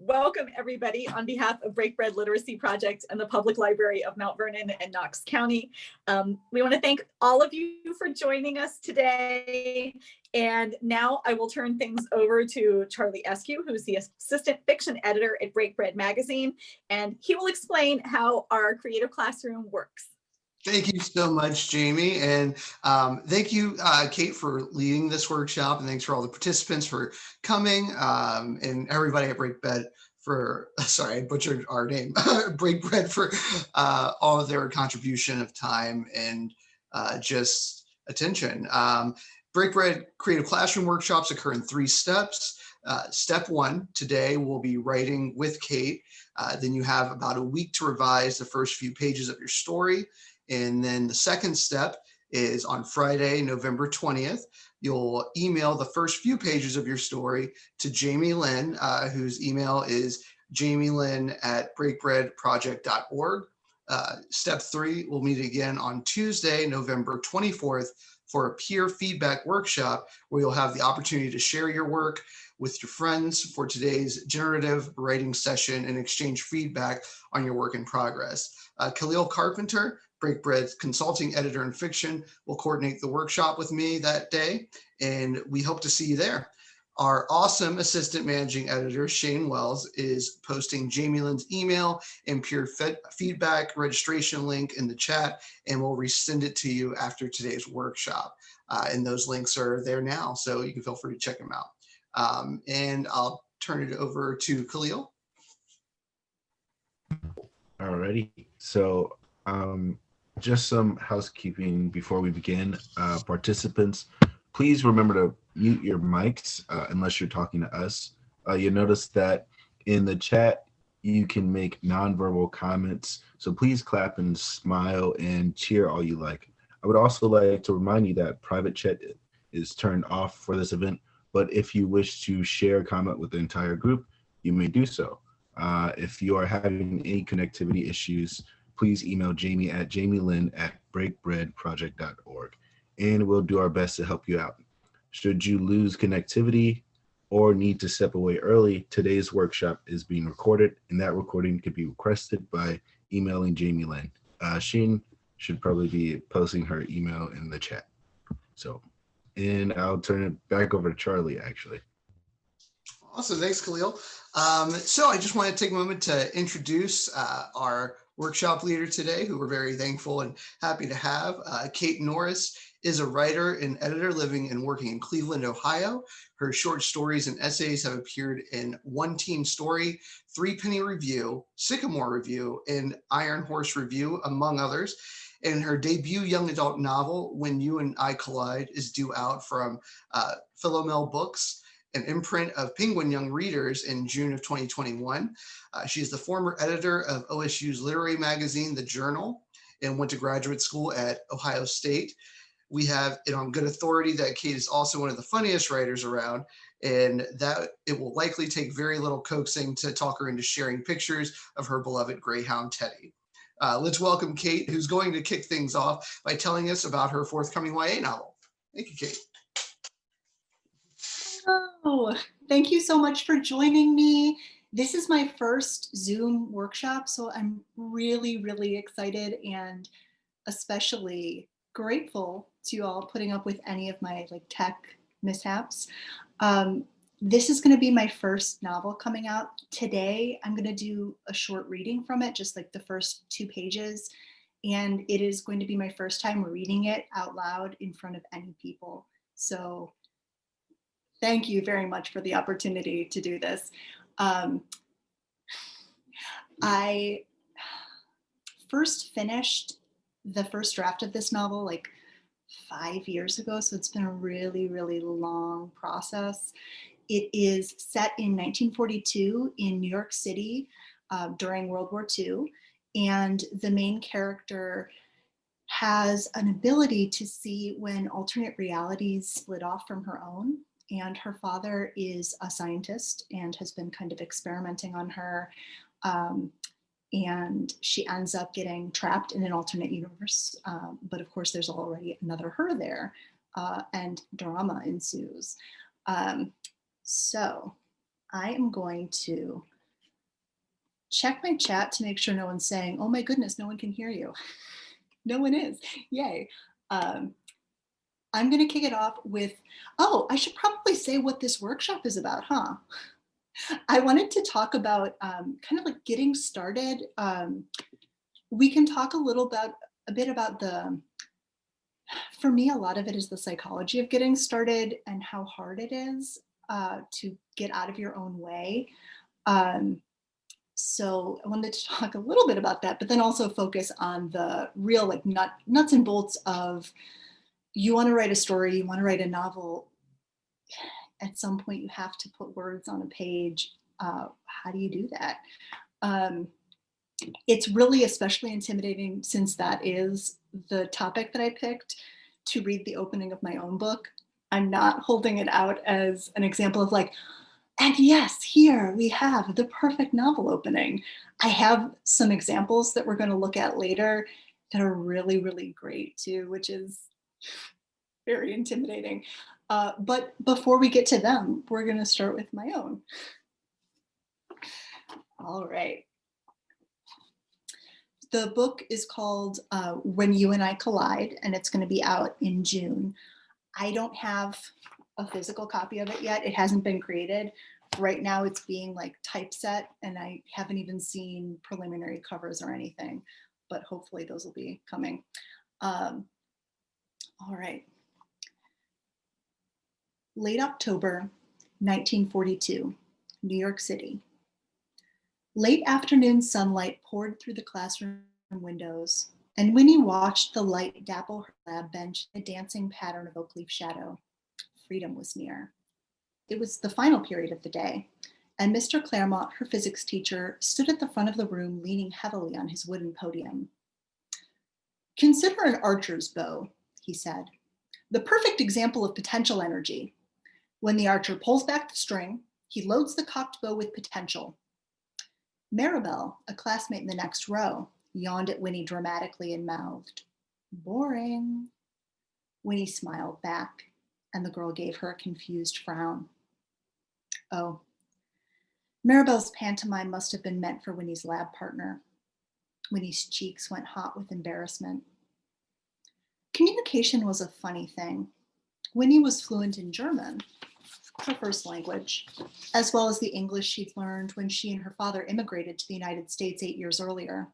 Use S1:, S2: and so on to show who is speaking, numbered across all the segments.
S1: Welcome, everybody, on behalf of Break Bread Literacy Project and the Public Library of Mount Vernon and Knox County. We want to thank all of you for joining us today. And now I will turn things over to Charlie Eskew, who's the assistant fiction editor at Break Bread Magazine, and he will explain how our creative classroom works.
S2: Thank you so much, Jamie. And thank you, Kate, for leading this workshop. And thanks for all the participants for coming, and everybody at Break Bread for, sorry, I butchered our name, Break Bread for all of their contribution of time and just attention. Break Bread Creative Classroom workshops occur in 3 steps. Step 1, today we'll be writing with Kate. Then you have about a week to revise the first few pages of your story. And then the second step is on Friday, November 20th, you'll email the first few pages of your story to Jamie Lynn, whose email is jamielynn@breakbreadproject.org. Step 3, we'll meet again on Tuesday, November 24th for a peer feedback workshop where you'll have the opportunity to share your work with your friends for today's generative writing session and exchange feedback on your work in progress. Khalil Carpenter, Break Bread's consulting editor in fiction, will coordinate the workshop with me that day, and we hope to see you there. Our awesome assistant managing editor, Shane Wells, is posting Jamie Lynn's email and peer feedback registration link in the chat, and we'll resend it to you after today's workshop. And those links are there now, so you can feel free to check them out. And I'll turn it over to Khalil.
S3: Alrighty, so just some housekeeping before we begin. Participants, please remember to mute your mics unless you're talking to us. You'll notice that in the chat, you can make nonverbal comments. So please clap and smile and cheer all you like. I would also like to remind you that private chat is turned off for this event, but if you wish to share a comment with the entire group, you may do so. If you are having any connectivity issues, please email Jamie at jamielynn@breakbreadproject.org, and we'll do our best to help you out. Should you lose connectivity or need to step away early, today's workshop is being recorded, and that recording could be requested by emailing Jamie Lynn. Sheen should probably be posting her email in the chat. So, and I'll turn it back over to Charlie, actually.
S2: Awesome, thanks, Khalil. So I just want to take a moment to introduce our workshop leader today, who we're very thankful and happy to have. Kate Norris is a writer and editor living and working in Cleveland, Ohio. Her short stories and essays have appeared in One Teen Story, Threepenny Review, Sycamore Review, and Iron Horse Review, among others. And her debut young adult novel, When You and I Collide, is due out from Philomel Books, an imprint of Penguin Young Readers, in June of 2021. She is the former editor of OSU's literary magazine, The Journal, and went to graduate school at Ohio State. We have it on good authority that Kate is also one of the funniest writers around, and that it will likely take very little coaxing to talk her into sharing pictures of her beloved greyhound Teddy. Let's welcome Kate, who's going to kick things off by telling us about her forthcoming YA novel. Thank you, Kate.
S4: Oh, thank you so much for joining me. This is my first Zoom workshop, so I'm really, really excited and especially grateful to you all putting up with any of my tech mishaps. This is going to be my first novel coming out today. I'm going to do a short reading from it, just the first 2 pages, and it is going to be my first time reading it out loud in front of any people. So thank you very much for the opportunity to do this. I first finished the first draft of this novel 5 years ago, so it's been a really, really long process. It is set in 1942 in New York City during World War II, and the main character has an ability to see when alternate realities split off from her own. And her father is a scientist and has been kind of experimenting on her. And she ends up getting trapped in an alternate universe. But of course, there's already another her there, and drama ensues. So I am going to check my chat to make sure no one's saying, oh my goodness, no one can hear you. No one is. Yay. I'm going to kick it off with, oh, I should probably say what this workshop is about, huh? I wanted to talk about kind of like getting started. We can talk a bit about for me, a lot of it is the psychology of getting started and how hard it is to get out of your own way. So I wanted to talk a little bit about that, but then also focus on the real like nuts and bolts of, you want to write a story, you want to write a novel. At some point you have to put words on a page. How do you do that? It's really especially intimidating, since that is the topic that I picked, to read the opening of my own book. I'm not holding it out as an example of like, and yes, here we have the perfect novel opening. I have some examples that we're going to look at later that are really, really great too, which is very intimidating. But before we get to them, we're going to start with my own. All right. The book is called When You and I Collide, and it's going to be out in June. I don't have a physical copy of it yet. It hasn't been created. Right now it's being like typeset, and I haven't even seen preliminary covers or anything, but hopefully those will be coming. All right. Late October, 1942, New York City. Late afternoon sunlight poured through the classroom windows, and Winnie watched the light dapple her lab bench in a dancing pattern of oak leaf shadow. Freedom was near. It was the final period of the day, and Mr. Claremont, her physics teacher, stood at the front of the room leaning heavily on his wooden podium. Consider an archer's bow, he said. The perfect example of potential energy. When the archer pulls back the string, he loads the cocked bow with potential. Maribel, a classmate in the next row, yawned at Winnie dramatically and mouthed, boring. Winnie smiled back, and the girl gave her a confused frown. Oh, Maribel's pantomime must have been meant for Winnie's lab partner. Winnie's cheeks went hot with embarrassment. Communication was a funny thing. Winnie was fluent in German, her first language, as well as the English she'd learned when she and her father immigrated to the United States 8 years earlier.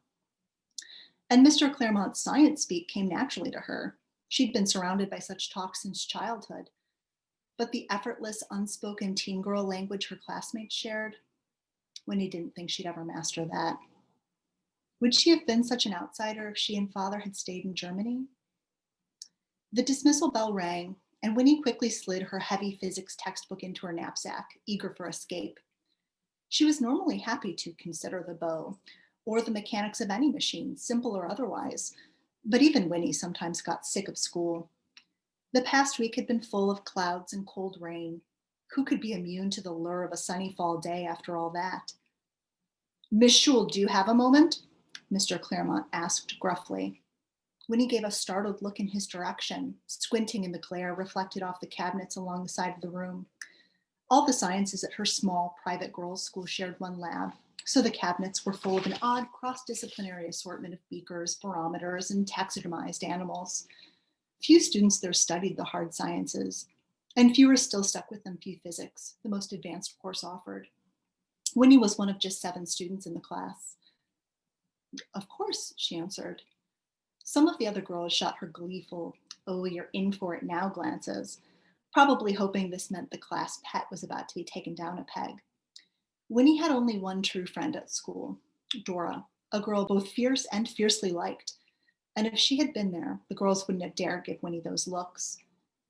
S4: And Mr. Claremont's science speak came naturally to her. She'd been surrounded by such talk since childhood. But the effortless, unspoken teen girl language her classmates shared, Winnie didn't think she'd ever master that. Would she have been such an outsider if she and father had stayed in Germany? The dismissal bell rang, and Winnie quickly slid her heavy physics textbook into her knapsack, eager for escape. She was normally happy to consider the bow, or the mechanics of any machine, simple or otherwise, but even Winnie sometimes got sick of school. The past week had been full of clouds and cold rain. Who could be immune to the lure of a sunny fall day after all that? Miss Schul, do you have a moment? Mr. Claremont asked gruffly. Winnie gave a startled look in his direction, squinting in the glare reflected off the cabinets along the side of the room. All the sciences at her small private girls' school shared one lab, so the cabinets were full of an odd cross-disciplinary assortment of beakers, barometers, and taxidermized animals. Few students there studied the hard sciences, and fewer still stuck with them physics, the most advanced course offered. Winnie was one of just 7 students in the class. Of course, she answered. Some of the other girls shot her gleeful, oh, you're in for it now glances, probably hoping this meant the class pet was about to be taken down a peg. Winnie had only one true friend at school, Dora, a girl both fierce and fiercely liked. And if she had been there, the girls wouldn't have dared give Winnie those looks.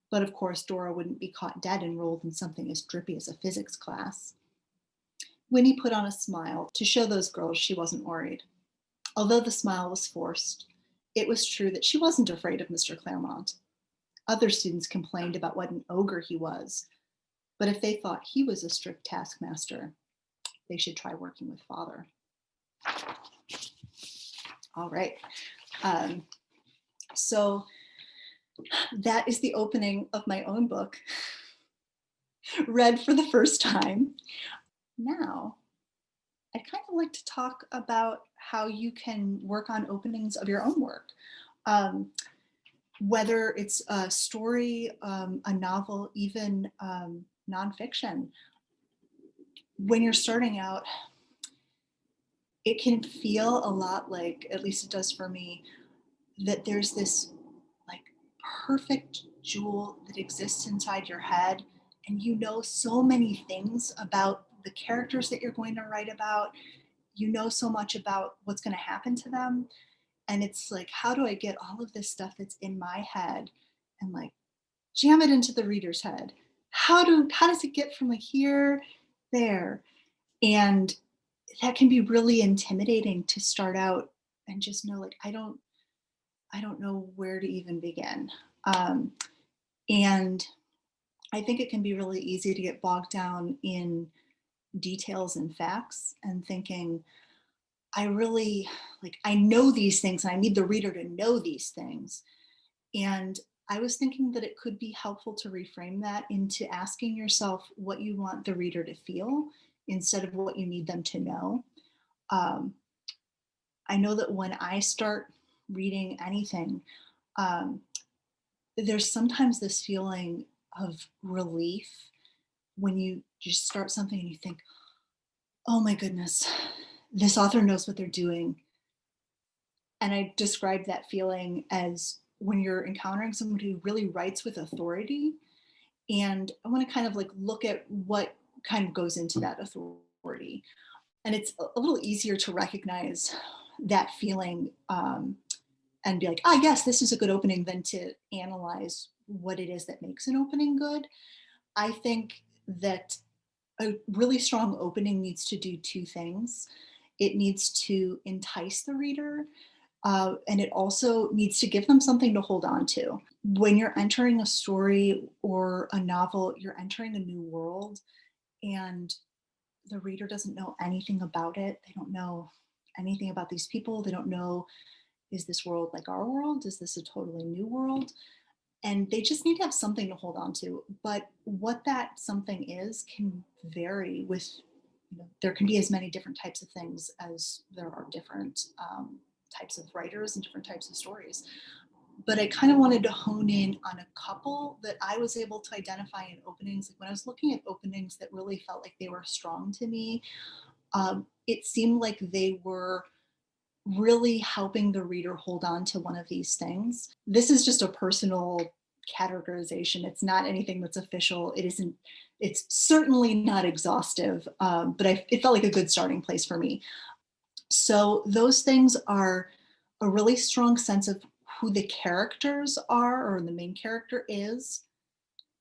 S4: But of course, Dora wouldn't be caught dead enrolled in something as drippy as a physics class. Winnie put on a smile to show those girls she wasn't worried. Although the smile was forced, it was true that she wasn't afraid of Mr. Claremont. Other students complained about what an ogre he was, but if they thought he was a strict taskmaster, they should try working with father. All right. So that is the opening of my own book, read for the first time. Now, I'd kind of like to talk about how you can work on openings of your own work. Um, Whether it's a story, a novel, even nonfiction. When you're starting out, it can feel a lot like, at least it does for me, that there's this like perfect jewel that exists inside your head, and you know so many things about the characters that you're going to write about. You know so much about what's going to happen to them. And it's like, how do I get all of this stuff that's in my head and like jam it into the reader's head? How does it get from like here, there? And that can be really intimidating to start out and just know like I don't know where to even begin. Um, and I think it can be really easy to get bogged down in details and facts and thinking, I really like, I know these things and I need the reader to know these things. And I was thinking that it could be helpful to reframe that into asking yourself what you want the reader to feel instead of what you need them to know. Um, I know that when I start reading anything, um, there's sometimes this feeling of relief when you just start something and you think, oh my goodness, this author knows what they're doing. And I describe that feeling as when you're encountering someone who really writes with authority. And I want to kind of like look at what kind of goes into that authority. And it's a little easier to recognize that feeling and be like, ah, yes, this is a good opening, than to analyze what it is that makes an opening good. I think that a really strong opening needs to do two things. It needs to entice the reader, and it also needs to give them something to hold on to. When you're entering a story or a novel, you're entering a new world, and the reader doesn't know anything about it. They don't know anything about these people. They don't know, is this world like our world? Is this a totally new world? And they just need to have something to hold on to. But what that something is can vary with, there can be as many different types of things as there are different types of writers and different types of stories. But I kind of wanted to hone in on a couple that I was able to identify in openings. Like when I was looking at openings that really felt like they were strong to me, it seemed like they were really helping the reader hold on to one of these things. This is just a personal categorization. It's not anything that's official. It's certainly not exhaustive, but it felt like a good starting place for me. So those things are a really strong sense of who the characters are, or the main character is,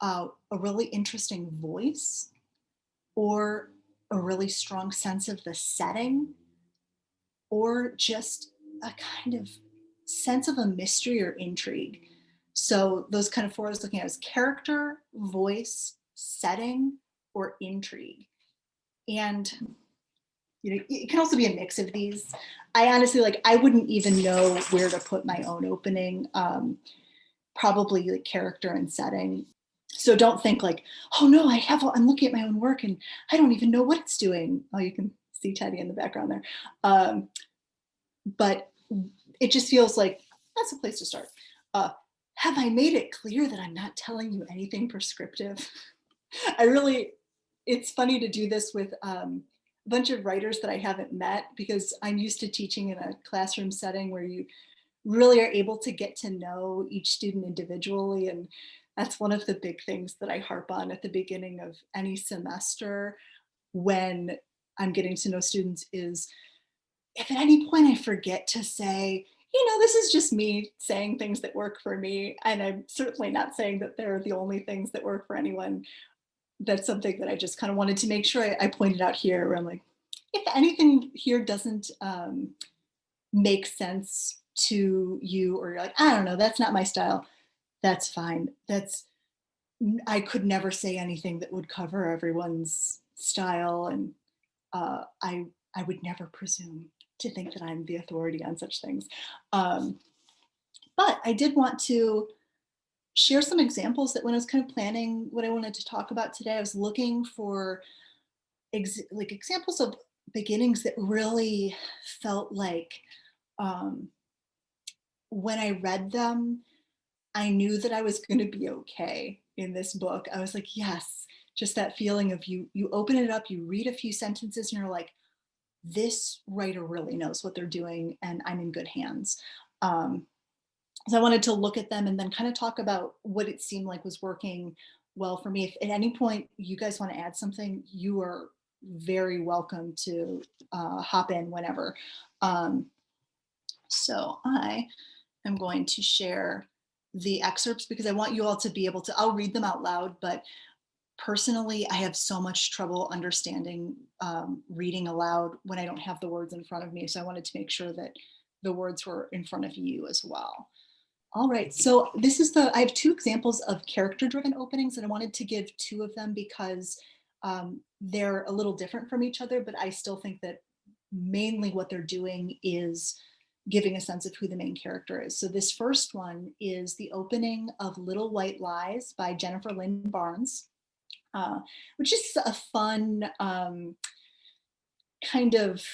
S4: a really interesting voice, or a really strong sense of the setting, or just a kind of sense of a mystery or intrigue. So those kind of four I was looking at was character, voice, setting, or intrigue. And it can also be a mix of these. I honestly, like, I wouldn't even know where to put my own opening. Probably like character and setting. So don't think like, oh no, I'm looking at my own work and I don't even know what it's doing. Oh, you can see Teddy in the background there. But it just feels like that's a place to start. Have I made it clear that I'm not telling you anything prescriptive? It's funny to do this with a bunch of writers that I haven't met, because I'm used to teaching in a classroom setting where you really are able to get to know each student individually. And that's one of the big things that I harp on at the beginning of any semester when I'm getting to know students is, if at any point I forget to say, this is just me saying things that work for me, and I'm certainly not saying that they're the only things that work for anyone. That's something that I just kind of wanted to make sure I pointed out here, where I'm like, if anything here doesn't make sense to you, or you're like, I don't know, that's not my style, that's fine. I could never say anything that would cover everyone's style, and I would never presume to think that I'm the authority on such things. But I did want to share some examples that when I was kind of planning what I wanted to talk about today, I was looking for examples of beginnings that really felt like when I read them, I knew that I was going to be okay in this book. I was like, yes, just that feeling of you open it up, you read a few sentences and you're like, this writer really knows what they're doing and I'm in good hands. So I wanted to look at them and then kind of talk about what it seemed like was working well for me. If at any point you guys want to add something, you are very welcome to hop in whenever. So I am going to share the excerpts because I want you all to be able to, I'll read them out loud, but personally, I have so much trouble understanding reading aloud when I don't have the words in front of me. So I wanted to make sure that the words were in front of you as well. All right, so I have two examples of character-driven openings, and I wanted to give two of them because they're a little different from each other, but I still think that mainly what they're doing is giving a sense of who the main character is. So this first one is the opening of Little White Lies by Jennifer Lynn Barnes, which is a fun kind of,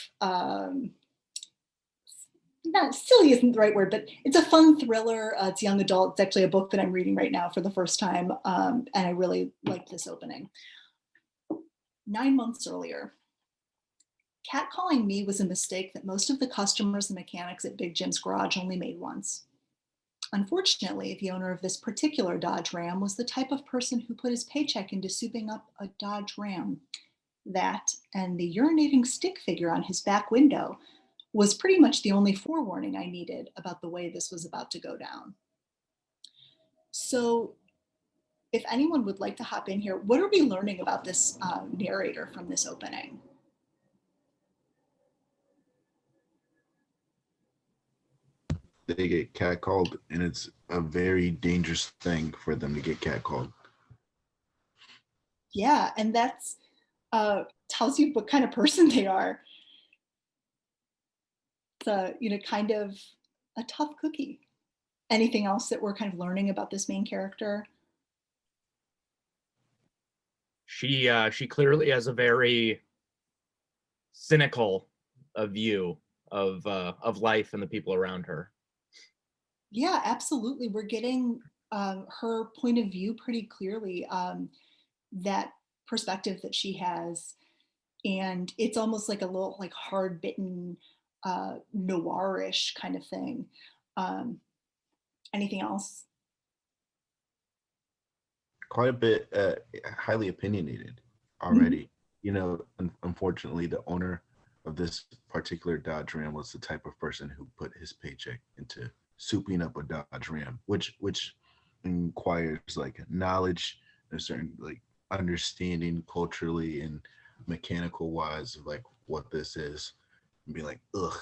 S4: not silly isn't the right word, but it's a fun thriller. It's young adult. It's actually a book that I'm reading right now for the first time. And I really liked this opening. 9 months earlier, catcalling me was a mistake that most of the customers and mechanics at Big Jim's garage only made once. Unfortunately, the owner of this particular Dodge Ram was the type of person who put his paycheck into souping up a Dodge Ram. That and the urinating stick figure on his back window was pretty much the only forewarning I needed about the way this was about to go down. So if anyone would like to hop in here, what are we learning about this narrator from this opening?
S3: They get catcalled, and it's a very dangerous thing for them to get catcalled.
S4: Yeah, and that's tells you what kind of person they are. It's kind of a tough cookie. Anything else that we're kind of learning about this main character?
S5: She clearly has a very cynical view of life and the people around her.
S4: Yeah, absolutely. We're getting her point of view pretty clearly, that perspective that she has. And it's almost like a little like hard-bitten noirish kind of thing. Anything else?
S3: Quite a bit highly opinionated already. Unfortunately, the owner of this particular Dodge Ram was the type of person who put his paycheck into souping up a Dodge Ram, which requires like knowledge, a certain like understanding culturally and mechanical wise of like what this is, and be like, ugh.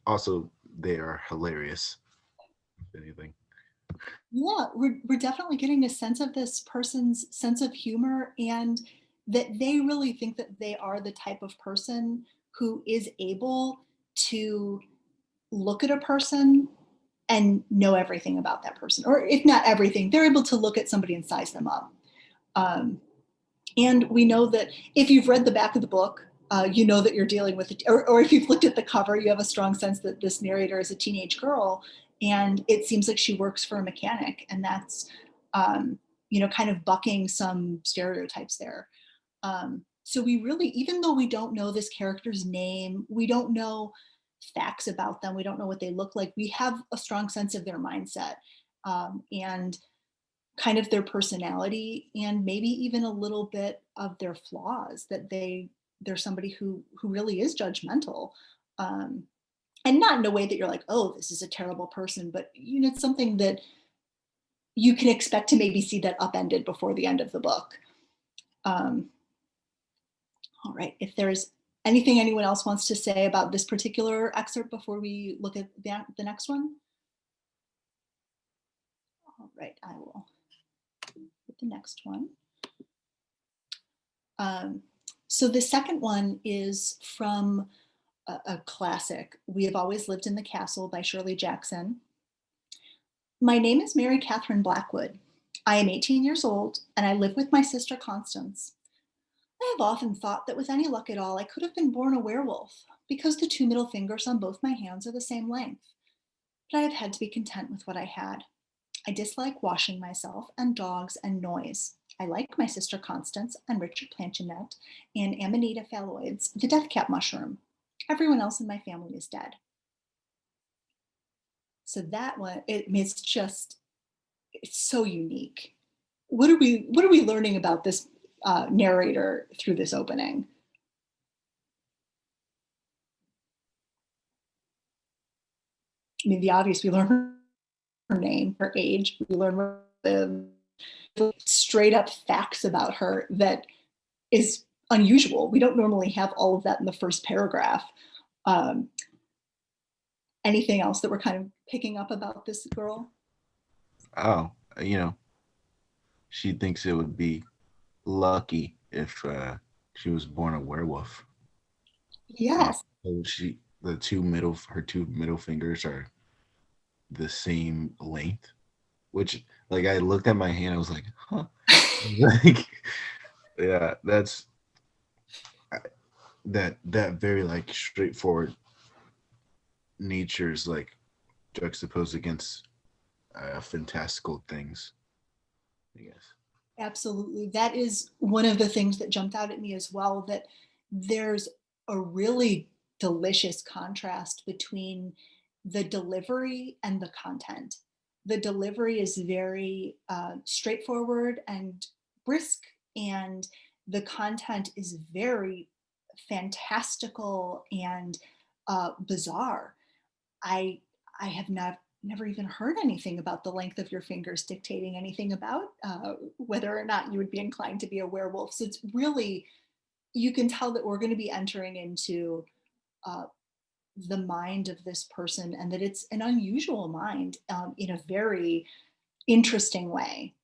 S3: Also, they are hilarious, if anything.
S4: Yeah, we're definitely getting a sense of this person's sense of humor and that they really think that they are the type of person who is able to look at a person and know everything about that person, or if not everything, they're able to look at somebody and size them up. And we know that if you've read the back of the book, you know that you're dealing with, or if you've looked at the cover, you have a strong sense that this narrator is a teenage girl, and it seems like she works for a mechanic, and that's, kind of bucking some stereotypes there. So we really, even though we don't know this character's name, we don't know facts about them, we don't know what they look like, we have a strong sense of their mindset and kind of their personality, and maybe even a little bit of their flaws, that they're somebody who really is judgmental, and not in a way that you're like, oh, this is a terrible person, but it's something that you can expect to maybe see that upended before the end of the book. All right, if there's anything anyone else wants to say about this particular excerpt before we look at the next one. All right, I will put the next one. So the second one is from a classic, We Have Always Lived in the Castle by Shirley Jackson. My name is Mary Catherine Blackwood. I am 18 years old and I live with my sister Constance. I have often thought that with any luck at all, I could have been born a werewolf, because the two middle fingers on both my hands are the same length. But I have had to be content with what I had. I dislike washing myself and dogs and noise. I like my sister Constance and Richard Plantagenet and Amanita phalloides, the death cap mushroom. Everyone else in my family is dead. So that one, it's so unique. What are we learning about this narrator through this opening? I mean, the obvious, we learn her name, her age, we learn the straight up facts about her that is unusual. We don't normally have all of that in the first paragraph. Um, Anything else that we're kind of picking up about this girl?
S3: Oh, she thinks it would be lucky if she was born a werewolf.
S4: Yes.
S3: So her two middle fingers are the same length, which, like, I looked at my hand, I was like, huh. Like, yeah, that's that very, like, straightforward nature's, like, juxtaposed against fantastical things, I guess.
S4: Absolutely. That is one of the things that jumped out at me as well, that there's a really delicious contrast between the delivery and the content. The delivery is very straightforward and brisk, and the content is very fantastical and bizarre. I I have never even heard anything about the length of your fingers dictating anything about whether or not you would be inclined to be a werewolf. So it's really, you can tell that we're going to be entering into uh, the mind of this person, and that it's an unusual mind in a very interesting way.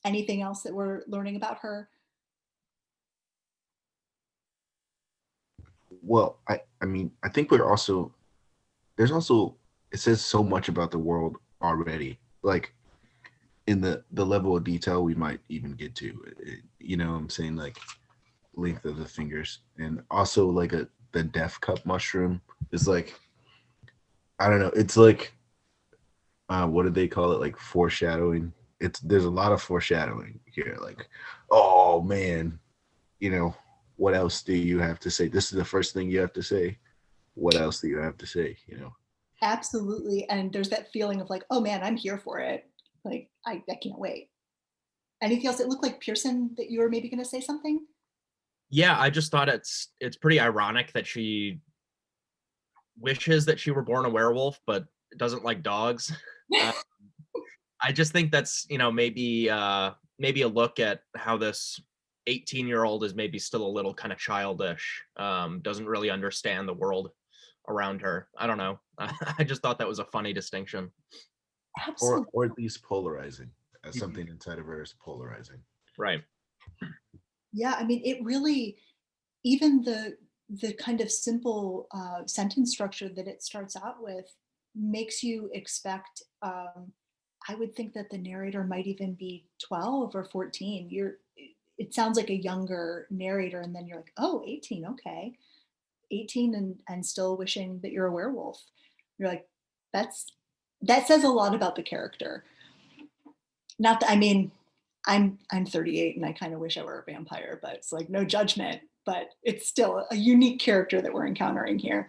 S4: Anything else that we're learning about her?
S3: Well, I mean, I think there's also, it says so much about the world already, like, in the level of detail we might even get to, I'm saying, like, length of the fingers, and also, like, the death cup mushroom is, like, I don't know, it's like, what do they call it, like, foreshadowing. There's a lot of foreshadowing here, like, oh man, what else do you have to say? This is the first thing you have to say. What else do you have to say?
S4: Absolutely. And there's that feeling of like, oh man, I'm here for it. Like, I can't wait. Anything else? It looked like Pearson that you were maybe going to say something.
S5: Yeah, I just thought it's pretty ironic that she wishes that she were born a werewolf, but doesn't like dogs. Uh, I just think that's, maybe maybe a look at how this 18-year-old is maybe still a little kind of childish, doesn't really understand the world around her. I don't know. I just thought that was a funny distinction.
S4: Absolutely.
S3: Or at least polarizing.
S5: Mhm.
S3: Something inside of her is polarizing.
S5: Right.
S4: Yeah, I mean, it really, even the kind of simple sentence structure that it starts out with makes you expect. I would think that the narrator might even be 12 or 14. It sounds like a younger narrator, and then you're like, oh, 18, okay. 18 and still wishing that you're a werewolf. You're like, that says a lot about the character. Not that, I mean, I'm 38 and I kind of wish I were a vampire, but it's like no judgment, but it's still a unique character that we're encountering here.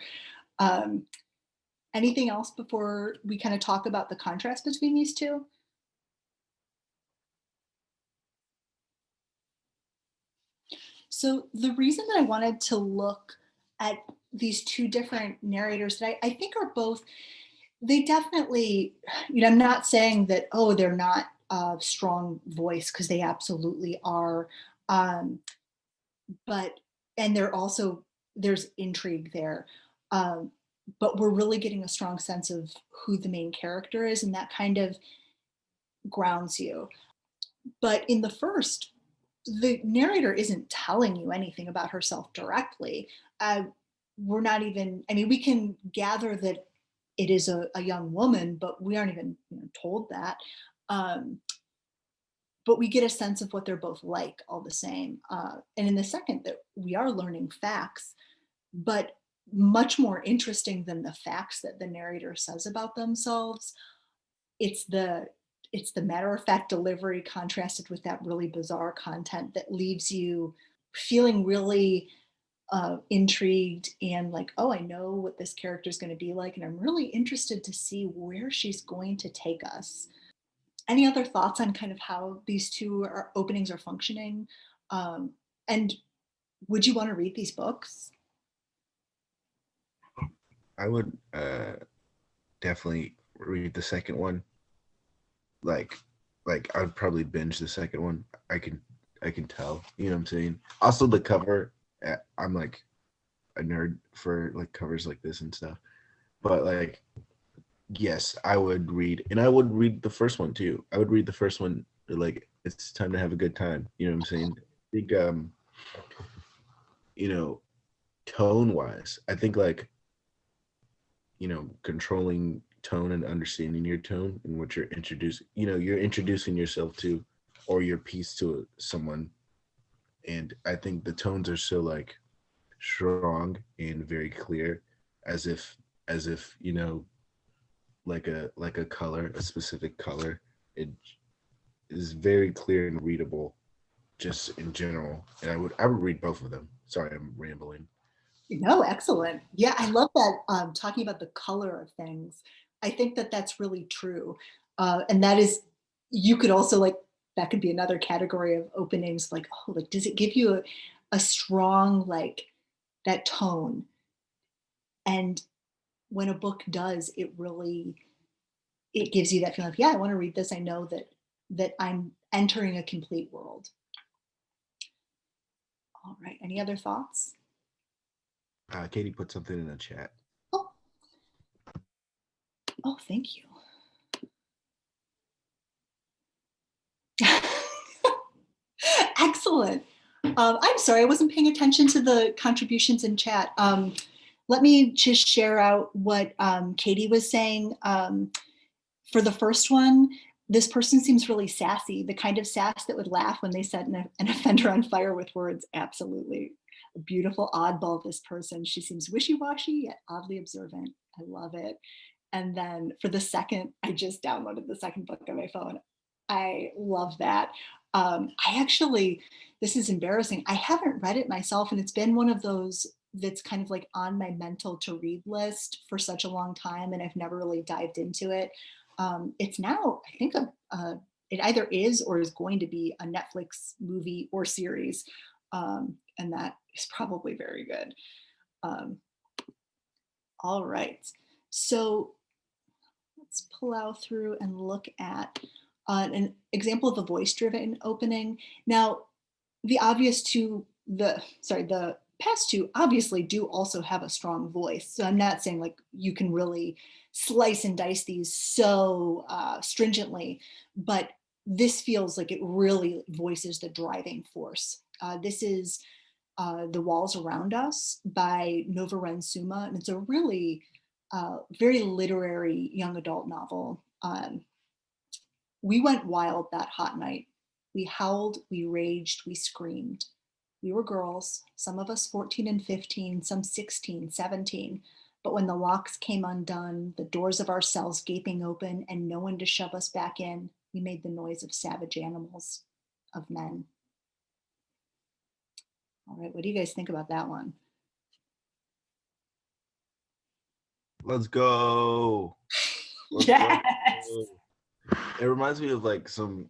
S4: Um, Anything else before we kind of talk about the contrast between these two? So the reason that I wanted to look at these two different narrators that I think are both, they definitely, I'm not saying that, oh, they're not a strong voice, because they absolutely are. Um, but, and they're also, there's intrigue there. Um, but we're really getting a strong sense of who the main character is, and that kind of grounds you. But in the first, the narrator isn't telling you anything about herself directly. We're not even, I mean, we can gather that it is a young woman, but we aren't even told that. Um, but we get a sense of what they're both like all the same. And in the second, that we are learning facts, but much more interesting than the facts that the narrator says about themselves. It's the matter-of-fact delivery contrasted with that really bizarre content that leaves you feeling really intrigued and like, oh, I know what this character is going to be like, and I'm really interested to see where she's going to take us. Any other thoughts on kind of how these two openings are functioning? And would you want to read these books?
S3: I would definitely read the second one. Like I'd probably binge the second one. I can tell. You know what I'm saying? Also the cover. I'm like a nerd for like covers like this and stuff. But like, yes, I would read, and I would read the first one too. I would read the first one. Like, it's time to have a good time. You know what I'm saying? I think you know, tone wise, I think like, you know, controlling tone and understanding your tone and what you're introducing yourself to or your piece to someone. And I think the tones are so like strong and very clear, as if you know, like a color, a specific color. It is very clear and readable just in general. And I would read both of them. Sorry, I'm rambling.
S4: No, excellent. Yeah, I love that, talking about the color of things. I think that that's really true. And that is, you could also like, that could be another category of openings, like, oh, like, does it give you a strong, like, that tone? And when a book does, it gives you that feeling of, yeah, I want to read this. I know that I'm entering a complete world. All right, any other thoughts?
S3: Katie put something in the chat.
S4: Oh, thank you. Excellent. I'm sorry, I wasn't paying attention to the contributions in chat. Let me just share out what Katie was saying. For the first one, this person seems really sassy, the kind of sass that would laugh when they set an offender on fire with words. Absolutely. A beautiful oddball, this person. She seems wishy-washy yet oddly observant. I love it. And then for the second, I just downloaded the second book on my phone. I love that. This is embarrassing. I haven't read it myself, and it's been one of those that's kind of like on my mental to read list for such a long time, and I've never really dived into it. It's now, I think, it either is or is going to be a Netflix movie or series, and that is probably very good. All right, so let's plow through and look at an example of a voice-driven opening. Now, the past two obviously do also have a strong voice. So I'm not saying like you can really slice and dice these so stringently, but this feels like it really voices the driving force. This is The Walls Around Us by Nova Ren Suma, and it's a really very literary young adult novel. We went wild that hot night. We howled, we raged, we screamed. We were girls, some of us 14 and 15, some 16, 17. But when the locks came undone, the doors of our cells gaping open, and no one to shove us back in, we made the noise of savage animals, of men. All right, what do you guys think about that one?
S3: Let's go.
S4: Yes.
S3: Go. It reminds me of like some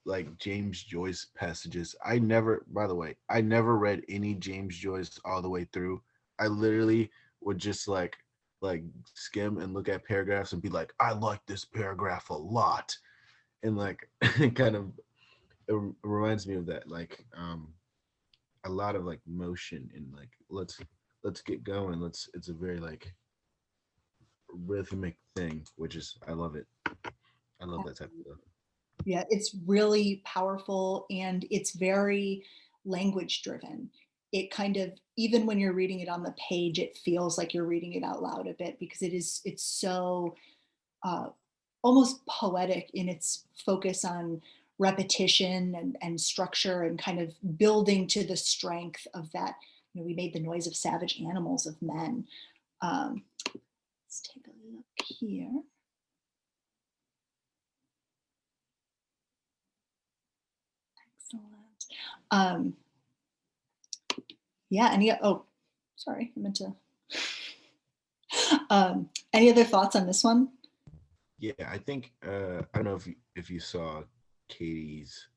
S3: like James Joyce passages. By the way, I never read any James Joyce all the way through. I literally would just like skim and look at paragraphs and be like, I like this paragraph a lot. And like it reminds me of that, like a lot of like motion and like let's get going. It's a very like rhythmic thing, which is, I love it. I love that type of stuff.
S4: Yeah, it's really powerful, and it's very language driven. It kind of, even when you're reading it on the page, it feels like you're reading it out loud a bit, because it's so almost poetic in its focus on repetition and structure and kind of building to the strength of that. We made the noise of savage animals of men. Let's take a look here. Excellent. Yeah, sorry, I meant to. Any other thoughts on this one?
S3: Yeah, I think I don't know if you saw Katie's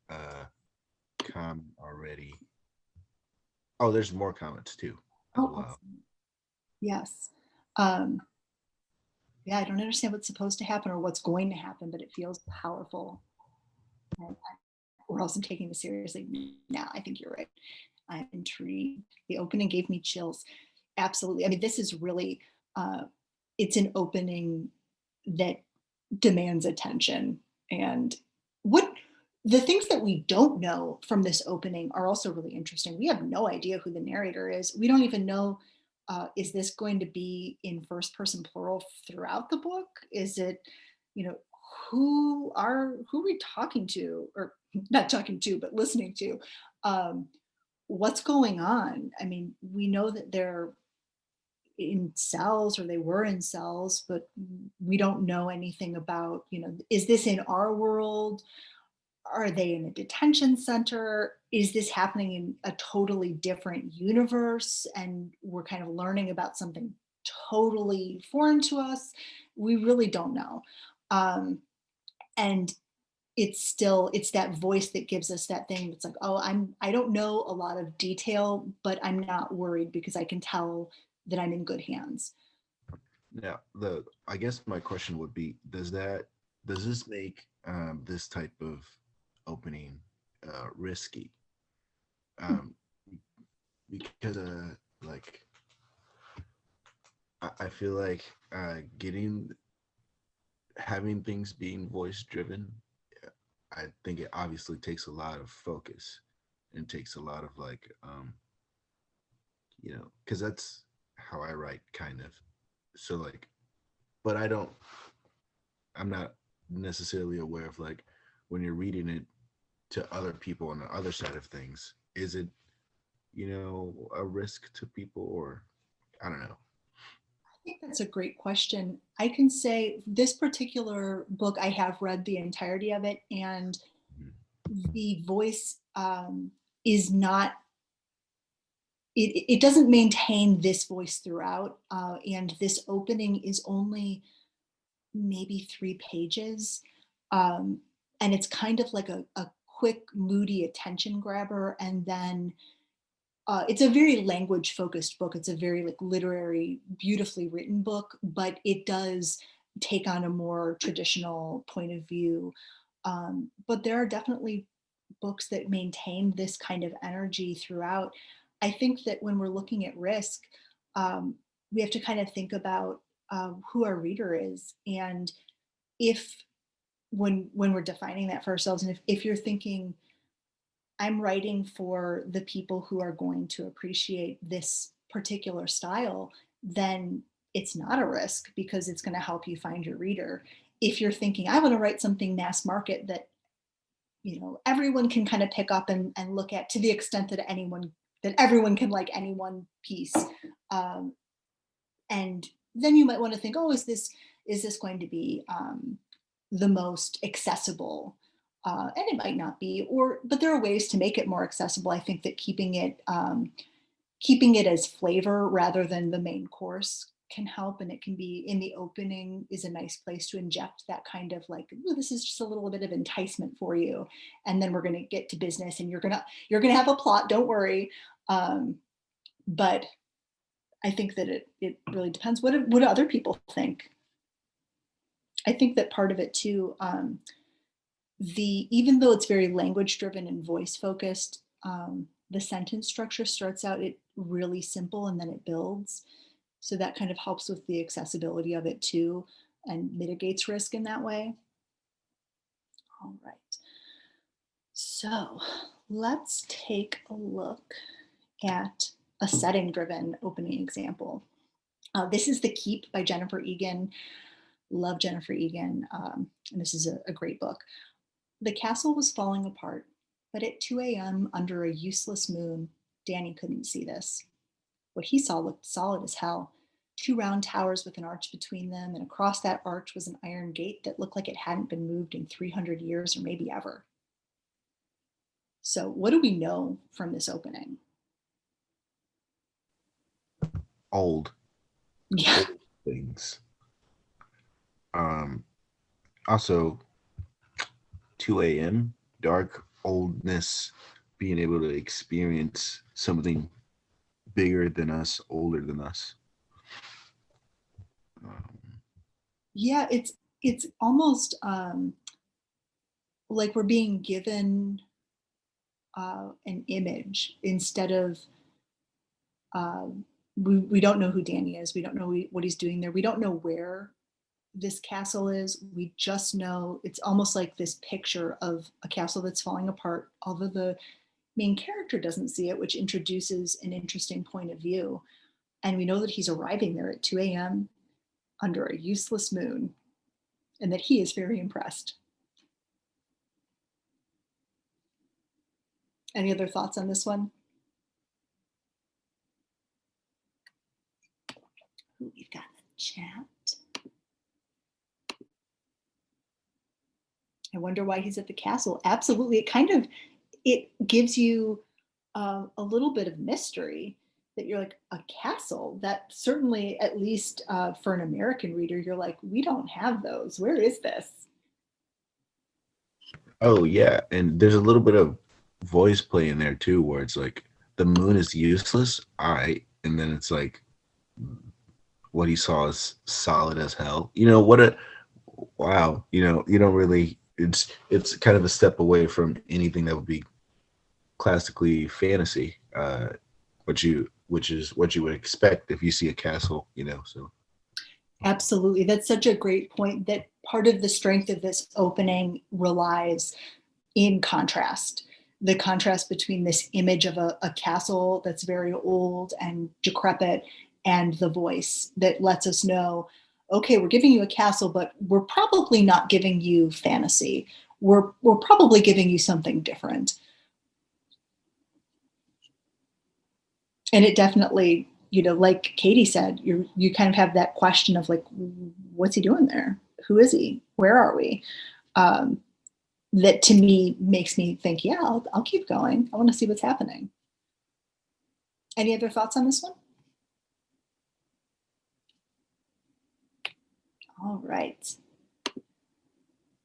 S3: comment already. Oh, there's more comments too.
S4: Oh, wow. Yes. Yeah, I don't understand what's supposed to happen or what's going to happen, but it feels powerful. Or else I'm taking this seriously now. I think you're right. I'm intrigued. The opening gave me chills. Absolutely. I mean, this is really, it's an opening that demands attention. And the things that we don't know from this opening are also really interesting. We have no idea who the narrator is. We don't even know, is this going to be in first person plural throughout the book? Is it, who are we talking to, or not talking to, but listening to? What's going on? I mean, we know that they're in cells, or they were in cells, but we don't know anything about, is this in our world? Are they in a detention center? Is this happening in a totally different universe? And we're kind of learning about something totally foreign to us. We really don't know. And it's that voice that gives us that thing that's like, oh, I don't know a lot of detail, but I'm not worried because I can tell that I'm in good hands.
S3: Now, I guess my question would be, does this make this type of opening risky? Because like I feel like having things being voice driven, I think it obviously takes a lot of focus and takes a lot of like because that's how I write, kind of. So like, but I'm not necessarily aware of like when you're reading it to other people on the other side of things, is it a risk to people, or I don't know.
S4: I think that's a great question. I can say this particular book, I have read the entirety of it, and the voice is not, it doesn't maintain this voice throughout, and this opening is only maybe 3 pages, and it's kind of like a quick, moody attention grabber, and then it's a very language focused book. It's a very like literary, beautifully written book, but it does take on a more traditional point of view. But there are definitely books that maintain this kind of energy throughout. I think that when we're looking at risk, we have to kind of think about who our reader is, and if when we're defining that for ourselves, and if you're thinking, I'm writing for the people who are going to appreciate this particular style, then it's not a risk because it's going to help you find your reader. If you're thinking, I want to write something mass market that everyone can kind of pick up and look at, to the extent that everyone can like any one piece, and then you might want to think, oh, is this going to be the most accessible? And it might not be, but there are ways to make it more accessible. I think that keeping it as flavor rather than the main course can help, and it can be in the opening is a nice place to inject that kind of like, oh, this is just a little bit of enticement for you, and then we're going to get to business, and you're gonna have a plot. Don't worry, but I think that it really depends. What do other people think? I think that part of it too. Even though it's very language driven and voice focused, the sentence structure starts out really simple and then it builds. So that kind of helps with the accessibility of it too, and mitigates risk in that way. All right. So let's take a look at a setting driven opening example. This is The Keep by Jennifer Egan. Love Jennifer Egan. And this is a great book. The castle was falling apart, but at 2 a.m. under a useless moon, Danny couldn't see this. What he saw looked solid as hell. 2 round towers with an arch between them, and across that arch was an iron gate that looked like it hadn't been moved in 300 years or maybe ever. So what do we know from this opening?
S3: Old
S4: Yeah.
S3: things. Also 2 a.m. dark oldness, being able to experience something bigger than us, older than us.
S4: Yeah, it's almost like we're being given an image instead of we don't know who Danny is. We don't know what he's doing there. We don't know where this castle is. We just know it's almost like this picture of a castle that's falling apart, although the main character doesn't see it, which introduces an interesting point of view. And we know that he's arriving there at 2 a.m. under a useless moon, and that he is very impressed. Any other thoughts on this one? Ooh, we've got the chat. I wonder why he's at the castle. Absolutely. It gives you a little bit of mystery that you're like, a castle? That certainly, at least for an American reader, you're like, we don't have those. Where is this?
S3: Oh yeah, and there's a little bit of voice play in there too, where it's like the moon is useless, all right, and then it's like what he saw is solid as hell. You know what a wow. You don't really. It's kind of a step away from anything that would be classically fantasy, which is what you would expect if you see a castle. So.
S4: Absolutely. That's such a great point, that part of the strength of this opening relies in contrast. The contrast between this image of a castle that's very old and decrepit and the voice that lets us know, okay, we're giving you a castle, but we're probably not giving you fantasy. We're probably giving you something different. And it definitely, like Katie said, you kind of have that question of like, what's he doing there? Who is he? Where are we? That to me makes me think, yeah, I'll keep going. I want to see what's happening. Any other thoughts on this one? All right.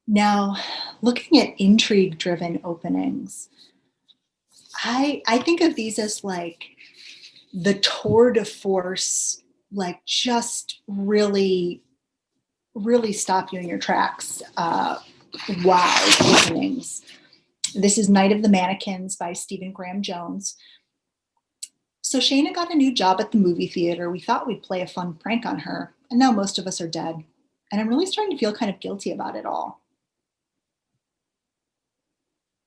S4: Now, looking at intrigue-driven openings, I think of these as like the tour de force, like just really, really stop you in your tracks. Wow, openings. This is Night of the Mannequins by Stephen Graham Jones. So Shayna got a new job at the movie theater. We thought we'd play a fun prank on her, and now most of us are dead. And I'm really starting to feel kind of guilty about it all.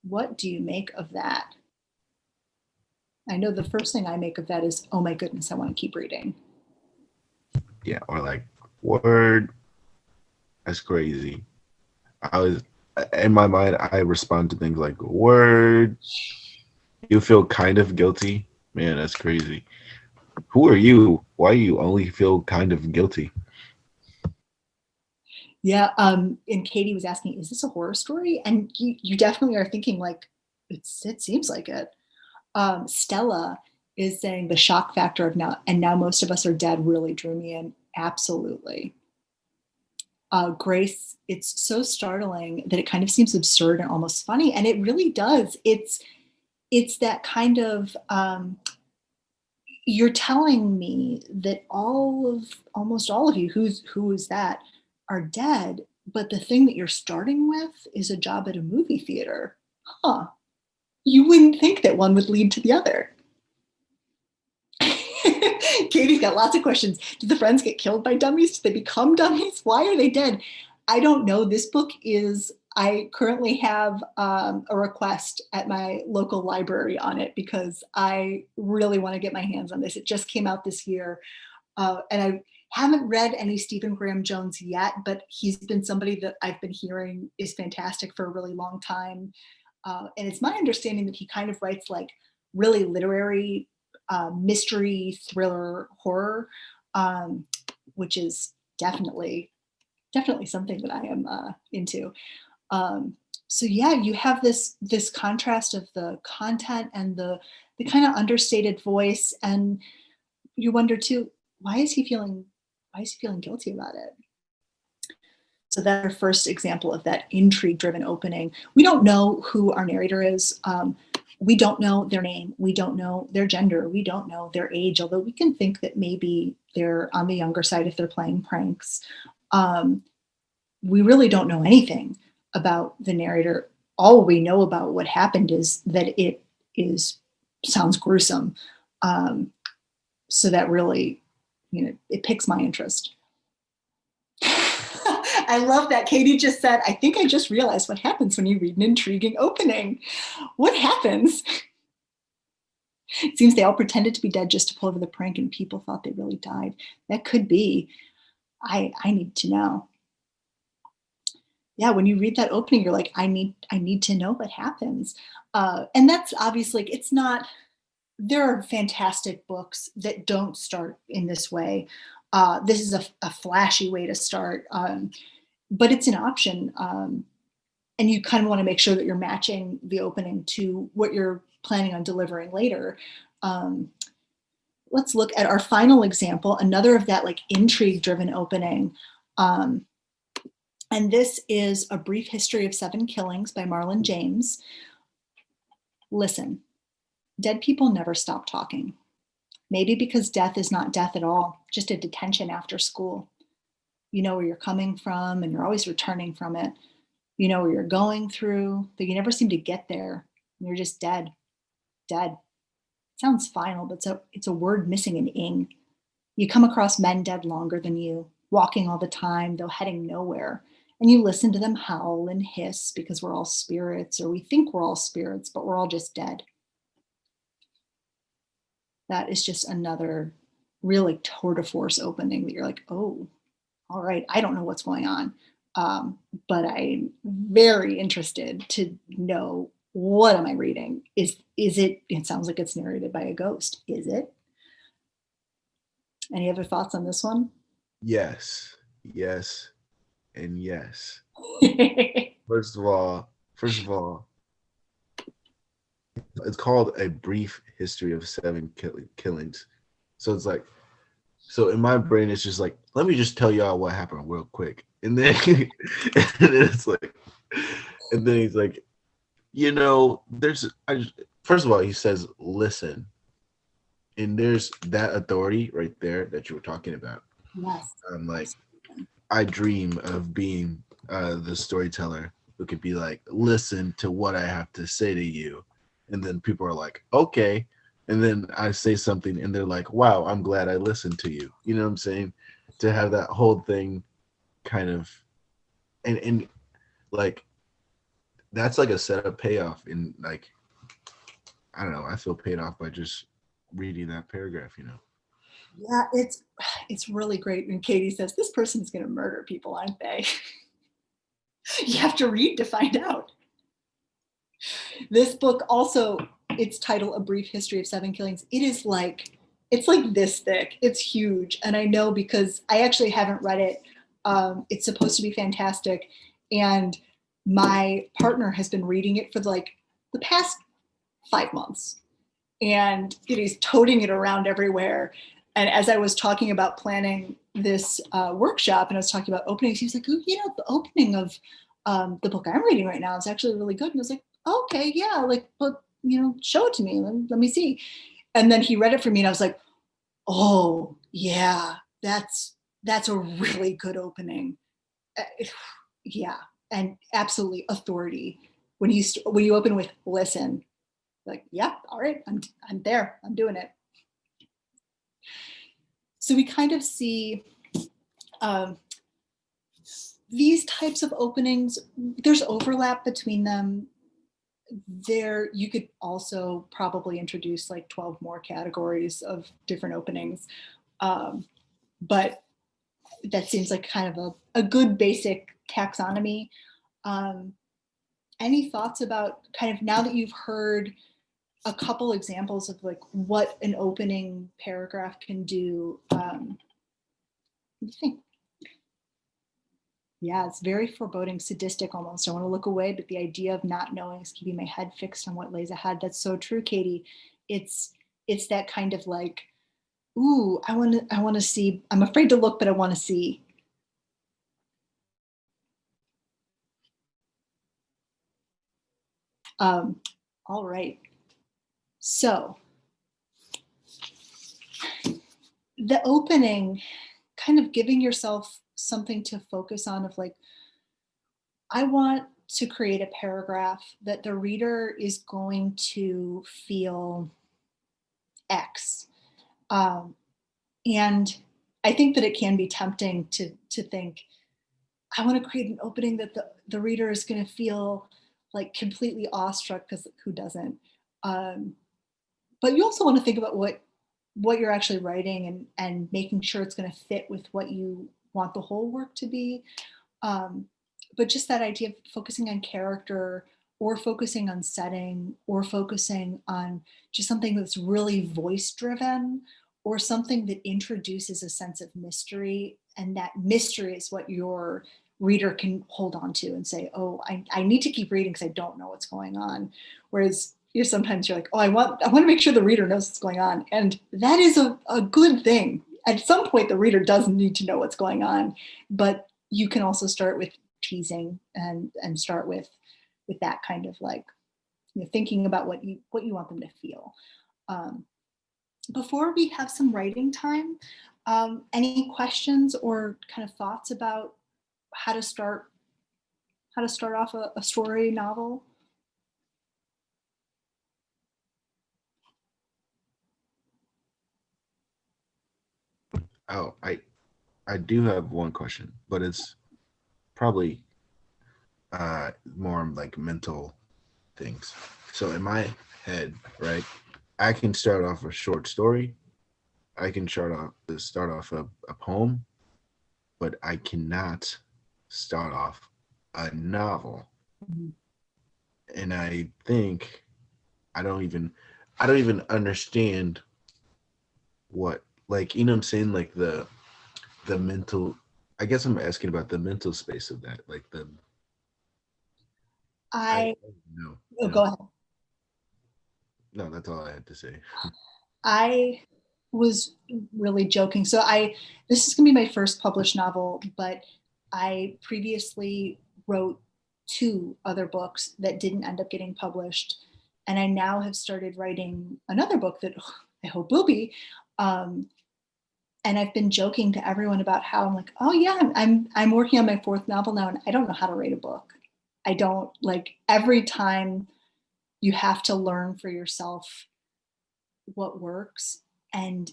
S4: What do you make of that? I know the first thing I make of that is, oh my goodness, I want to keep reading.
S3: Yeah, or like, word, that's crazy. In my mind, I respond to things like, word, you feel kind of guilty. Man, that's crazy. Who are you? Why you only feel kind of guilty?
S4: Yeah, and Katie was asking, is this a horror story? And you definitely are thinking like, it seems like it. Stella is saying the shock factor of now most of us are dead really drew me in. Absolutely. Grace, it's so startling that it kind of seems absurd and almost funny. And it really does. It's that kind of, you're telling me that almost all of you, who is that, are dead, but the thing that you're starting with is a job at a movie theater. Huh. You wouldn't think that one would lead to the other. Katie's got lots of questions. Did the friends get killed by dummies? Did they become dummies? Why are they dead? I don't know. This book I currently have a request at my local library on it because I really want to get my hands on this. It just came out this year. And I Haven't read any Stephen Graham Jones yet, but he's been somebody that I've been hearing is fantastic for a really long time. And it's my understanding that he kind of writes like really literary mystery, thriller, horror, which is definitely something that I am into. So yeah, you have this contrast of the content and the kind of understated voice, and you wonder too, why is he feeling guilty about it? So that's our first example of that intrigue-driven opening. We don't know who our narrator is. We don't know their name. We don't know their gender. We don't know their age, although we can think that maybe they're on the younger side if they're playing pranks. We really don't know anything about the narrator. All we know about what happened is that it sounds gruesome. So that really, it piques my interest. I love that. Katie just said, I think I just realized what happens when you read an intriguing opening. What happens? It seems they all pretended to be dead just to pull over the prank and people thought they really died. That could be. I need to know. Yeah, when you read that opening, you're like, I need to know what happens. And that's obviously, it's not, there are fantastic books that don't start in this way. This is a flashy way to start, but it's an option. And you kind of want to make sure that you're matching the opening to what you're planning on delivering later. Let's look at our final example, another of that like intrigue-driven opening. And this is A Brief History of 7 Killings by Marlon James. Listen, dead people never stop talking. Maybe because death is not death at all, just a detention after school. You know where you're coming from and you're always returning from it. You know where you're going through, but you never seem to get there. You're just dead. Dead. It sounds final, but it's a word missing an ing. You come across men dead longer than you, walking all the time, though heading nowhere. And you listen to them howl and hiss because we're all spirits, or we think we're all spirits, but we're all just dead. That is just another real like tour de force opening that you're like, oh, all right, I don't know what's going on. But I'm very interested to know, what am I reading? Is it sounds like it's narrated by a ghost. Is it? Any other thoughts on this one?
S3: Yes, and yes. First of all, it's called A Brief History of 7 Killings. So it's like, so in my brain, it's just like, let me just tell y'all what happened real quick. And then, it's like, and then he's like, first of all, he says, listen. And there's that authority right there that you were talking about.
S4: Yes.
S3: I'm like, I dream of being the storyteller who could be like, listen to what I have to say to you. And then people are like, okay. And then I say something and they're like, wow, I'm glad I listened to you. You know what I'm saying? To have that whole thing kind of, and like, that's like a setup payoff. And like, I don't know, I feel paid off by just reading that paragraph,
S4: Yeah, it's really great. And Katie says, this person's going to murder people, aren't they? You have to read to find out. This book also, its title, A Brief History of 7 Killings, it's like this thick. It's huge. And I know because I actually haven't read it. It's supposed to be fantastic. And my partner has been reading it for like the past 5 months. And he's toting it around everywhere. And as I was talking about planning this workshop and I was talking about openings, he was like, oh, the opening of the book I'm reading right now is actually really good. And I was like, okay, yeah, like, but, show it to me. Let me see. And then he read it for me and I was like, oh, yeah, that's a really good opening. Yeah, and absolutely authority. When you open with listen, like, yeah, all right, I'm there, I'm doing it. So we kind of see these types of openings, there's overlap between them. You could also probably introduce like 12 more categories of different openings. But that seems like kind of a good basic taxonomy. Any thoughts about kind of, now that you've heard a couple examples of like what an opening paragraph can do, what do you think? Yeah, it's very foreboding, sadistic almost. I want to look away, but the idea of not knowing is keeping my head fixed on what lays ahead. That's so true, Katie. It's that kind of like, ooh, I want to see. I'm afraid to look, but I want to see. All right. So the opening, kind of giving yourself something to focus on of like, I want to create a paragraph that the reader is going to feel X. And I think that it can be tempting to think, I want to create an opening that the reader is going to feel like completely awestruck, because who doesn't? But you also want to think about what you're actually writing and making sure it's going to fit with what you want the whole work to be. But just that idea of focusing on character, or focusing on setting, or focusing on just something that's really voice driven, or something that introduces a sense of mystery. And that mystery is what your reader can hold on to and say, oh, I need to keep reading because I don't know what's going on. Whereas sometimes you're like, oh, I want to make sure the reader knows what's going on. And that is a good thing. At some point, the reader doesn't need to know what's going on, but you can also start with teasing and start with that kind of like, thinking about what you want them to feel. Before we have some writing time, any questions or kind of thoughts about how to start off a story novel?
S3: Oh, I do have one question, but it's probably more like mental things. So in my head, right, I can start off a short story. I can start off a poem, but I cannot start off a novel.
S4: Mhm.
S3: And I think I don't even understand what, like, you know what I'm saying, like the mental, I guess I'm asking about the mental space of that, like the I no,
S4: Oh,
S3: you
S4: go
S3: know?
S4: ahead.
S3: No, that's all I had to say.
S4: I was really joking. So this is gonna be my first published novel, but I previously wrote 2 other books that didn't end up getting published. And I now have started writing another book that I hope will be. And I've been joking to everyone about how I'm like, oh yeah, I'm working on my 4th novel now, and I don't know how to write a book. I don't, like, every time you have to learn for yourself what works. And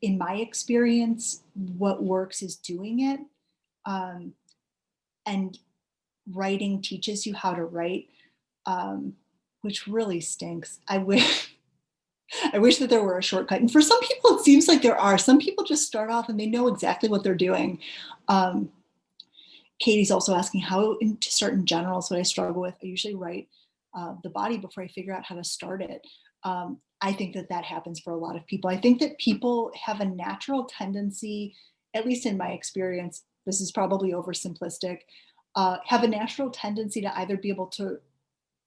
S4: in my experience, what works is doing it. And writing teaches you how to write, which really stinks. I wish that there were a shortcut. And for some people, it seems like there are. Some people just start off and they know exactly what they're doing. Katie's also asking how to start in general. So what I struggle with, I usually write the body before I figure out how to start it. I think that happens for a lot of people. I think that people have a natural tendency, at least in my experience, this is probably oversimplistic, have a natural tendency to either be able to,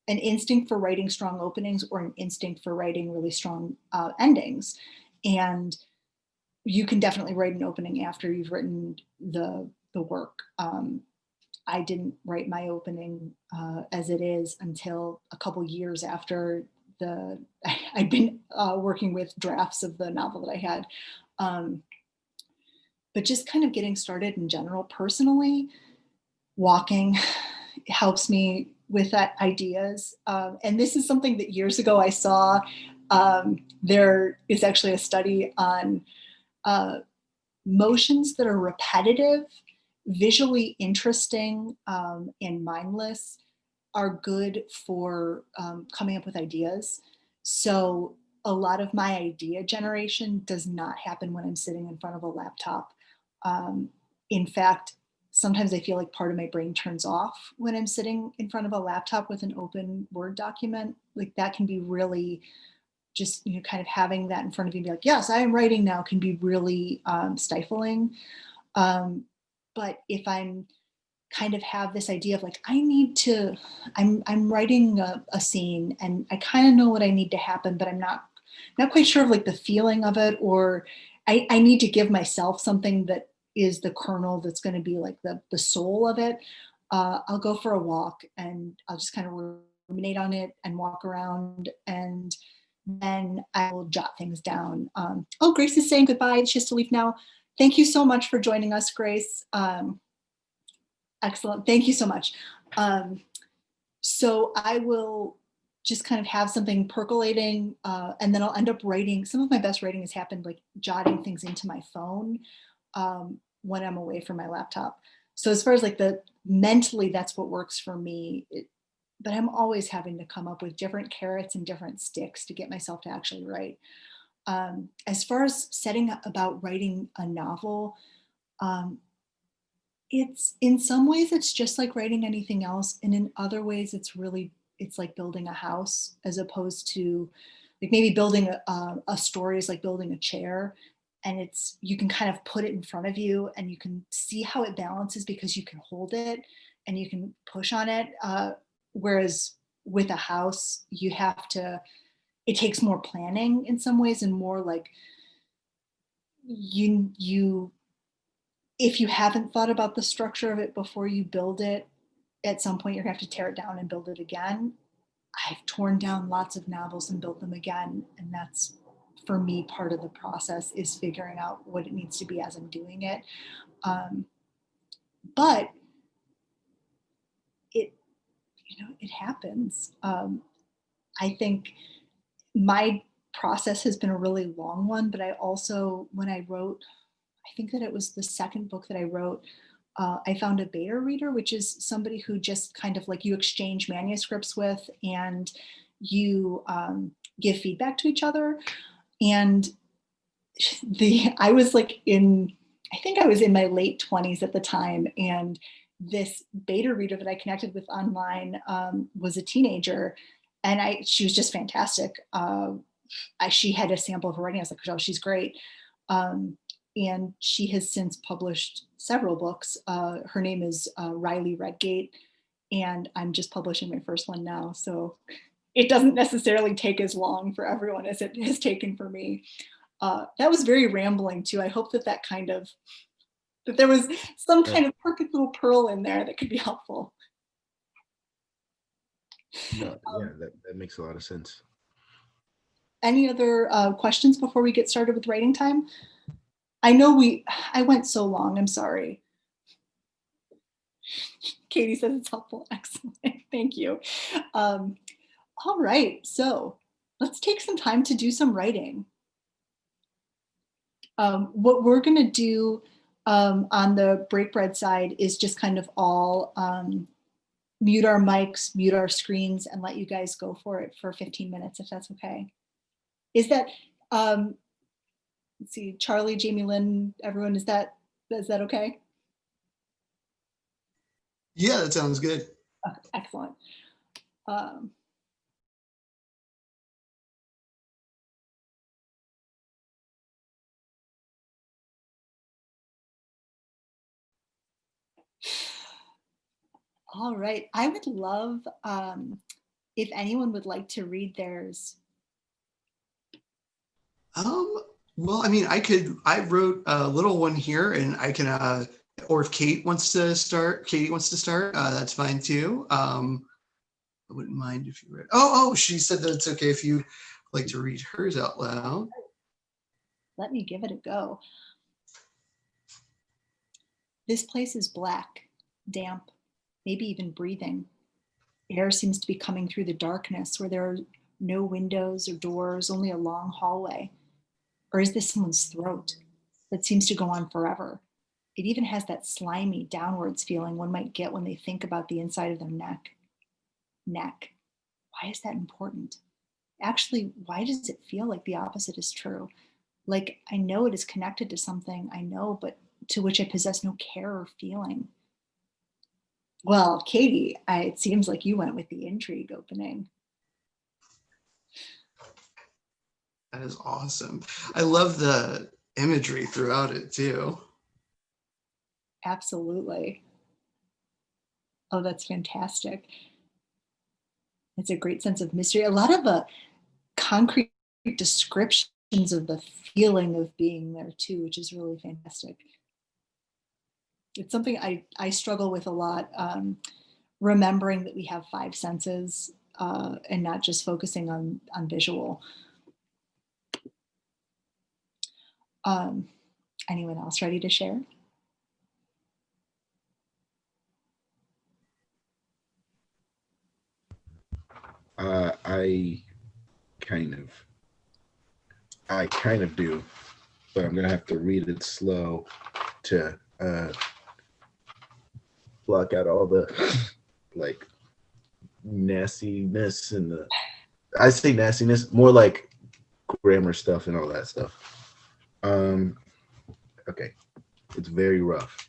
S4: an instinct for writing strong openings or an instinct for writing really strong endings. And you can definitely write an opening after you've written the work. I didn't write my opening as it is until a couple years after I'd been working with drafts of the novel that I had. But just kind of getting started in general, personally, walking helps me with that ideas. And this is something that years ago I saw. There is actually a study on motions that are repetitive, visually interesting, and mindless are good for coming up with ideas. So a lot of my idea generation does not happen when I'm sitting in front of a laptop. In fact, sometimes I feel like part of my brain turns off when I'm sitting in front of a laptop with an open Word document. Like that can be really just, kind of having that in front of you and be like, yes, I am writing now, can be really stifling. But if I'm kind of have this idea of like, I'm writing a scene and I kind of know what I need to happen, but I'm not quite sure of like the feeling of it, or I need to give myself something that is the kernel that's going to be like the soul of it. I'll go for a walk and I'll just kind of ruminate on it and walk around, and then I will jot things down. Oh, Grace is saying goodbye. She has to leave now. Thank you so much for joining us, Grace. Excellent. Thank you so much. So I will just kind of have something percolating, and then I'll end up writing. Some of my best writing has happened like jotting things into my phone when I'm away from my laptop. So as far as like mentally, that's what works for me. But I'm always having to come up with different carrots and different sticks to get myself to actually write. As far as setting up about writing a novel, it's in some ways it's just like writing anything else, and in other ways it's like building a house, as opposed to like maybe building a story is like building a chair, and you can kind of put it in front of you and you can see how it balances because you can hold it and you can push on it, whereas with a house it takes more planning in some ways, and more like you if you haven't thought about the structure of it before you build it, at some point you're gonna have to tear it down and build it again. I've torn down lots of novels and built them again, and that's, for me, part of the process is figuring out what it needs to be as I'm doing it. But it happens. I think my process has been a really long one, but I also, when I wrote, I think that it was the second book that I wrote, I found a beta reader, which is somebody who just kind of like you exchange manuscripts with, and you give feedback to each other. And I was like I think I was in my late 20s at the time, and this beta reader that I connected with online was a teenager, and she was just fantastic. She had a sample of her writing. I was like, oh, she's great. And she has since published several books. Her name is Riley Redgate, and I'm just publishing my first one now. So it doesn't necessarily take as long for everyone as it has taken for me. That was very rambling too. I hope that there was some kind of perfect little pearl in there that could be helpful.
S3: No, yeah, that makes a lot of sense.
S4: Any other questions before we get started with writing time? I know I went so long, I'm sorry. Katie says it's helpful. Excellent, thank you. All right, so let's take some time to do some writing. What we're gonna do on the break bread side is just kind of all mute our mics, mute our screens, and let you guys go for it for 15 minutes, if that's okay. Is that, let's see, Charlie, Jamie Lynn, everyone, is that okay?
S2: Yeah, that sounds good.
S4: Okay, excellent. All right, I would love if anyone would like to read theirs.
S2: Well, I mean, I wrote a little one here, and I can, or if Katie wants to start, that's fine too. I wouldn't mind if you read. Oh, she said that it's okay if you like to read hers out loud.
S4: Let me give it a go. This place is black, damp, maybe even breathing. Air seems to be coming through the darkness where there are no windows or doors, only a long hallway. Or is this someone's throat that seems to go on forever? It even has that slimy downwards feeling one might get when they think about the inside of their neck. Neck. Why is that important? Actually, why does it feel like the opposite is true? Like I know it is connected to something I know, but to which I possess no care or feeling. Well, Katie, it seems like you went with the intrigue opening.
S2: That is awesome. I love the imagery throughout it too.
S4: Absolutely. Oh, that's fantastic. It's a great sense of mystery. A lot of concrete descriptions of the feeling of being there too, which is really fantastic. It's something I struggle with a lot, remembering that we have 5 senses and not just focusing on visual. Anyone else ready to share?
S3: I kind of do, but I'm gonna have to read it slow to block out all the like nastiness and I say nastiness, more like grammar stuff and all that stuff. Okay, it's very rough.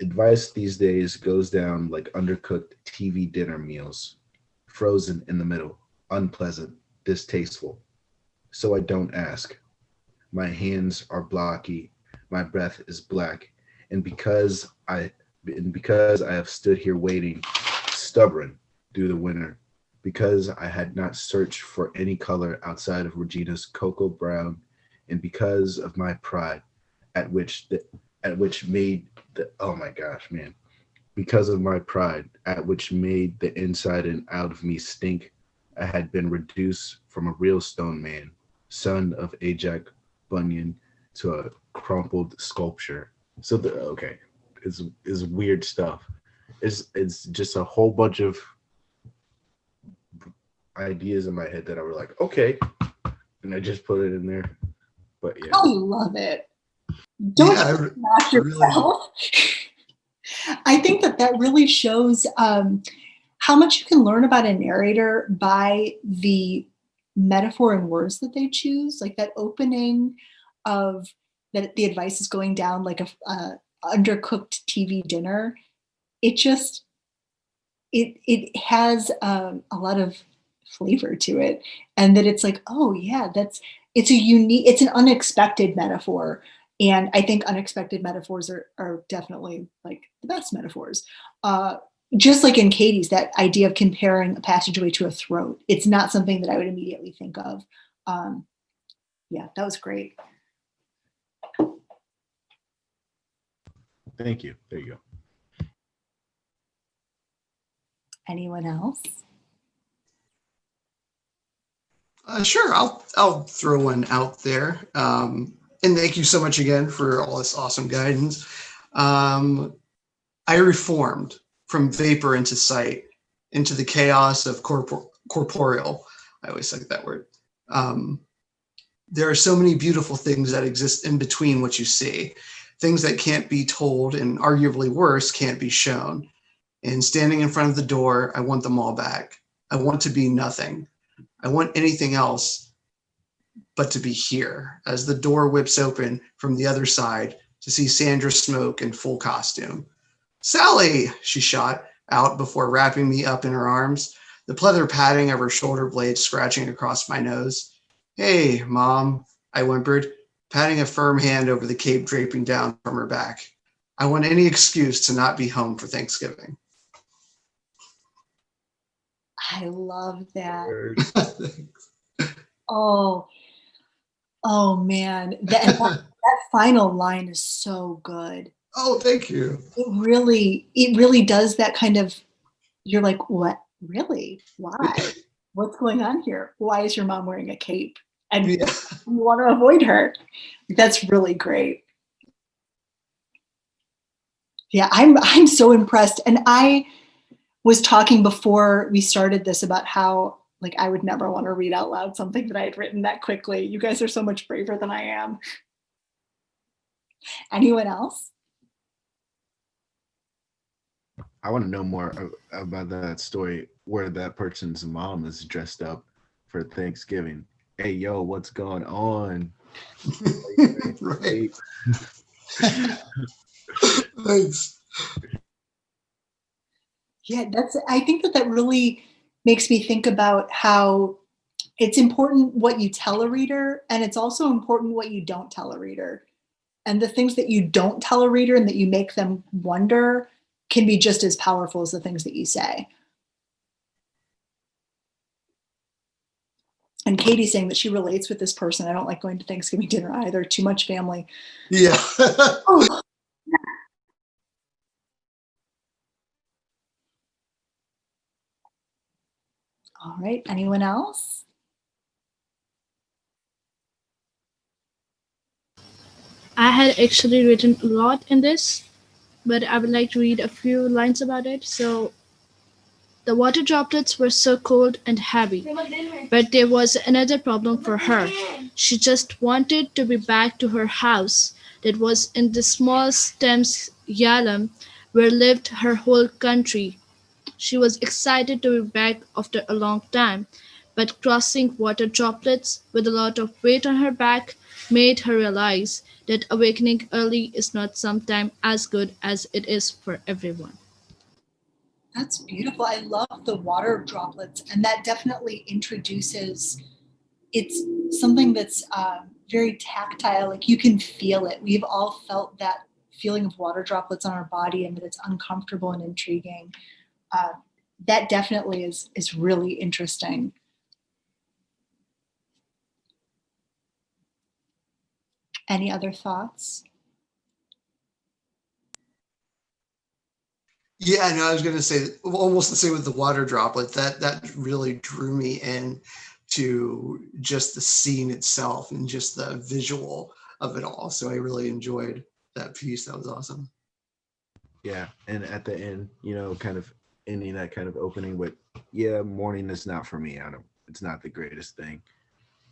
S3: Advice these days goes down like undercooked TV dinner meals, frozen in the middle, unpleasant, distasteful. So I don't ask. My hands are blocky, my breath is black, and because I have stood here waiting, stubborn through the winter, because I had not searched for any color outside of Regina's cocoa brown, and because of my pride, at which made the oh my gosh, man. Because of my pride, at which made the inside and out of me stink, I had been reduced from a real stone man, son of Ajax Bunyan, to a crumpled sculpture. So is weird stuff. It's just a whole bunch of ideas in my head that I were like, okay, and I just put it in there. But yeah,
S4: I love it. Don't knock yourself. I think that really shows how much you can learn about a narrator by the metaphor and words that they choose. Like that opening of that the advice is going down like a undercooked TV dinner. It just it has a lot of flavor to it, and that it's like, oh yeah, it's an unexpected metaphor. And I think unexpected metaphors are definitely like the best metaphors. Just like in Katie's, that idea of comparing a passageway to a throat. It's not something that I would immediately think of. Yeah, that was great.
S3: Thank you. There you go.
S4: Anyone else?
S2: Sure, I'll throw one out there. And thank you so much again for all this awesome guidance. I reformed from vapor into sight, into the chaos of corporeal. I always like that word. There are so many beautiful things that exist in between what you see, things that can't be told, and arguably worse, can't be shown. And standing in front of the door, I want them all back. I want to be nothing. I want anything else but to be here, as the door whips open from the other side to see Sandra Smoke in full costume. "Sally," she shot out before wrapping me up in her arms, the pleather padding of her shoulder blades scratching across my nose. "Hey, Mom," I whimpered, patting a firm hand over the cape draping down from her back. "I want any excuse to not be home for Thanksgiving."
S4: I love that. Oh man, that final line is so good.
S2: Oh, thank you.
S4: It really does that kind of, you're like, what? Really? Why? What's going on here? Why is your mom wearing a cape? And you want to avoid her. That's really great. Yeah, I'm so impressed. And I was talking before we started this about how like I would never want to read out loud something that I had written that quickly. You guys are so much braver than I am. Anyone else?
S3: I want to know more about that story where that person's mom is dressed up for Thanksgiving. Hey, yo, what's going on?
S2: Right. Thanks.
S4: Yeah, I think that really makes me think about how it's important what you tell a reader, and it's also important what you don't tell a reader. And the things that you don't tell a reader and that you make them wonder can be just as powerful as the things that you say. And Katie's saying that she relates with this person. I don't like going to Thanksgiving dinner either. Too much family.
S2: Yeah.
S4: Oh. All right. Anyone else?
S6: I had actually written a lot in this, but I would like to read a few lines about it. So, the water droplets were so cold and heavy, but there was another problem for her. She just wanted to be back to her house that was in the small Thames Yalem where lived her whole country. She was excited to be back after a long time, but crossing water droplets with a lot of weight on her back made her realize that awakening early is not sometimes as good as it is for everyone.
S4: That's beautiful. I love the water droplets, and that definitely introduces, it's something that's very tactile. Like you can feel it. We've all felt that feeling of water droplets on our body, and that it's uncomfortable and intriguing. That definitely is really interesting. Any other thoughts?
S2: Yeah, no, I was going to say almost the same with the water droplet. That really drew me in to just the scene itself and just the visual of it all. So I really enjoyed that piece. That was awesome.
S3: Yeah, and at the end, kind of ending that kind of opening with, yeah, morning is not for me. It's not the greatest thing.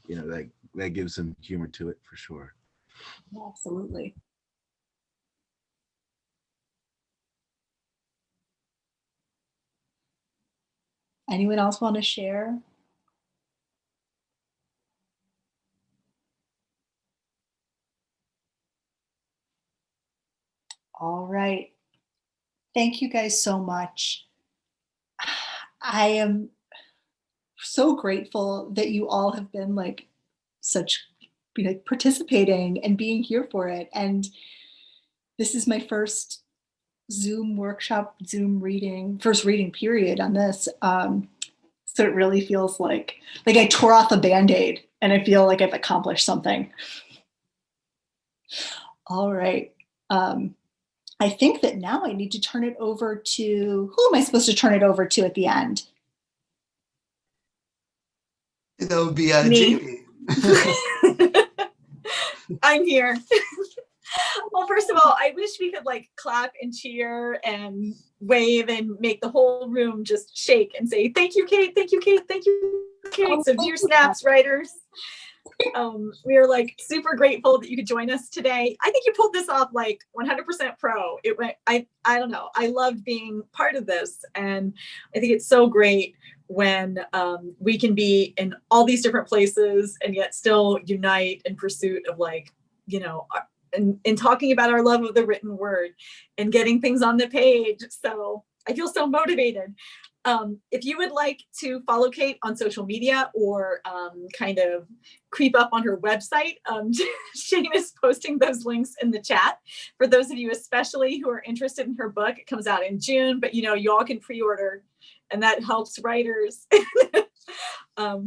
S3: That gives some humor to it for sure.
S4: Yeah, absolutely. Anyone else want to share? All right. Thank you guys so much. I am so grateful that you all have been such participating and being here for it. And this is my first Zoom workshop, first reading period on this. So it really feels like I tore off a Band-Aid and I feel like I've accomplished something. All right. I think that now I need to turn it over to, who am I supposed to turn it over to at the end?
S2: That would be
S1: Me.
S2: Jamie.
S1: I'm here. Well, first of all, I wish we could clap and cheer and wave and make the whole room just shake and say, thank you, Kate, thank you, Kate, thank you, Kate.
S4: Oh,
S1: So dear Snaps writers, we are super grateful that you could join us today. I think you pulled this off 100% pro. It went, I don't know, I loved being part of this. And I think it's so great when we can be in all these different places and yet still unite in pursuit of and talking about our love of the written word and getting things on the page. So I feel so motivated. If you would like to follow Kate on social media or kind of creep up on her website, Shane is posting those links in the chat. For those of you especially who are interested in her book, it comes out in June, but you all can pre-order and that helps writers.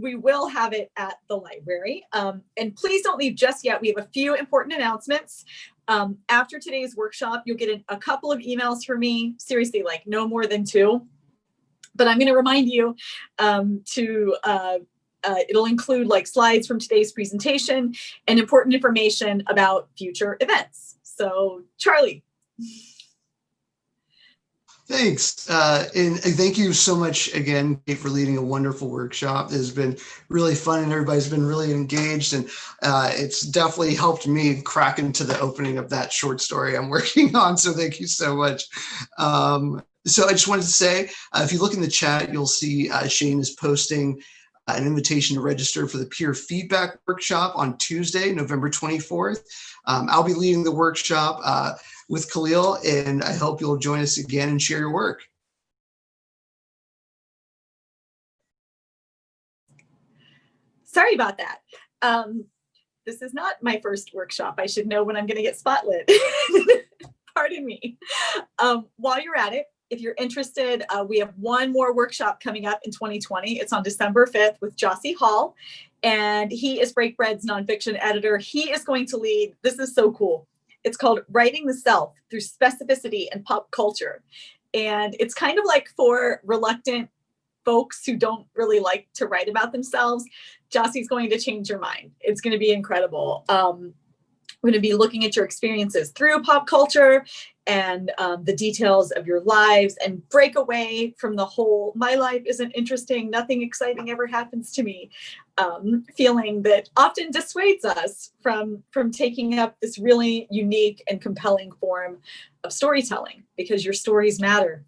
S1: We will have it at the library. And please don't leave just yet. We have a few important announcements. After today's workshop, you'll get a couple of emails from me, seriously, no more than 2. But I'm going to remind you it'll include slides from today's presentation and important information about future events. So Charlie.
S2: Thanks. And thank you so much again, Kate, for leading a wonderful workshop. It has been really fun and everybody's been really engaged, and it's definitely helped me crack into the opening of that short story I'm working on. So thank you so much. So I just wanted to say, if you look in the chat, you'll see Shane is posting an invitation to register for the peer feedback workshop on Tuesday, November 24th. I'll be leading the workshop with Khalil, and I hope you'll join us again and share your work.
S1: Sorry about that. This is not my first workshop. I should know when I'm going to get spotlit. Pardon me. While you're at it, if you're interested, we have one more workshop coming up in 2020. It's on December 5th with Jossie Hall, and he is Breakbread's nonfiction editor. He is going to lead, this is so cool. It's called Writing the Self Through Specificity and Pop Culture. And it's kind of like for reluctant folks who don't really like to write about themselves. Jossie's going to change your mind. It's going to be incredible. We're going to be looking at your experiences through pop culture and the details of your lives, and break away from the whole "my life isn't interesting, nothing exciting ever happens to me" feeling that often dissuades us from taking up this really unique and compelling form of storytelling, because your stories matter.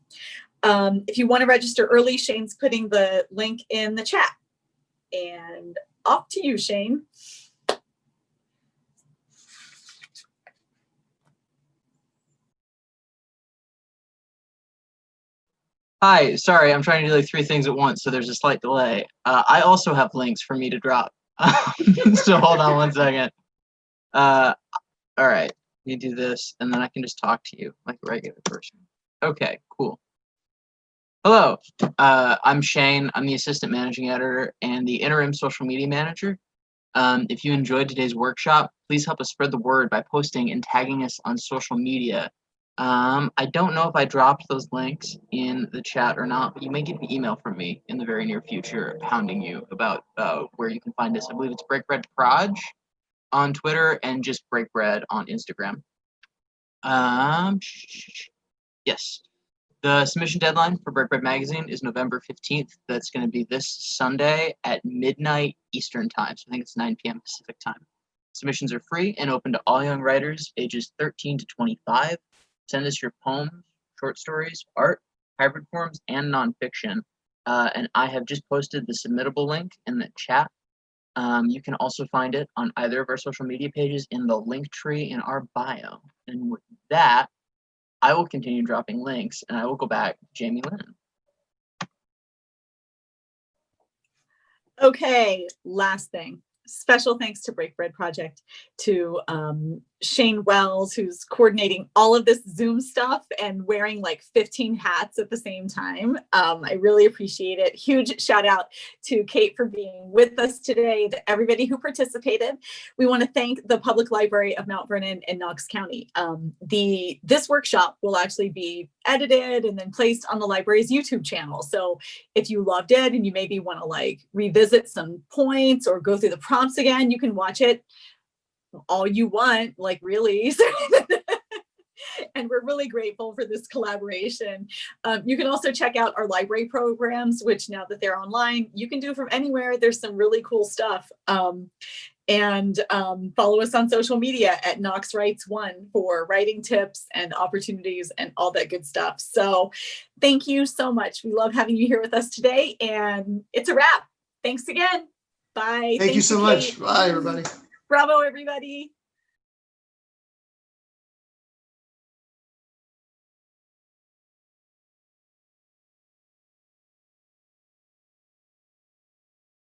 S1: If you want to register early, Shane's putting the link in the chat. And off to you, Shane.
S7: Hi, sorry, I'm trying to do like 3 things at once, so there's a slight delay. I also have links for me to drop. So hold on one second. All right, let me do this, and then I can just talk to you like a regular person. Okay, cool. Hello, I'm Shane. I'm the assistant managing editor and the interim social media manager. If you enjoyed today's workshop, please help us spread the word by posting and tagging us on social media. I don't know if I dropped those links in the chat or not, but you may get an email from me in the very near future hounding you about where you can find us. I believe it's Breakbread Proj on Twitter and just Breakbread on Instagram. Yes. The submission deadline for Breakbread Magazine is November 15th. That's going to be this Sunday at midnight Eastern time. So I think it's 9 p.m. Pacific time. Submissions are free and open to all young writers ages 13 to 25. Send us your poems, short stories, art, hybrid forms, and nonfiction. And I have just posted the submittable link in the chat. You can also find it on either of our social media pages in the link tree in our bio. And with that, I will continue dropping links, and I will go back to Jamie Lynn.
S1: Okay, last thing. Special thanks to Breakbread Project, to Shane Wells, who's coordinating all of this Zoom stuff and wearing like 15 hats at the same time. I really appreciate it. Huge shout out to Kate for being with us today, to everybody who participated. We want to thank the Public Library of Mount Vernon and Knox County. This workshop will actually be edited and then placed on the library's YouTube channel. So if you loved it and you maybe want to like revisit some points or go through the prompts again, you can watch it all you want, like really. And we're really grateful for this collaboration. You can also check out our library programs, which now that they're online, you can do from anywhere. There's some really cool stuff. And follow us on social media at Knox Writes One for writing tips and opportunities and all that good stuff. So thank you so much. We love having you here with us today, and it's a wrap. Thanks again. Bye.
S2: Thank you so much. Bye, everybody.
S1: Bravo, everybody.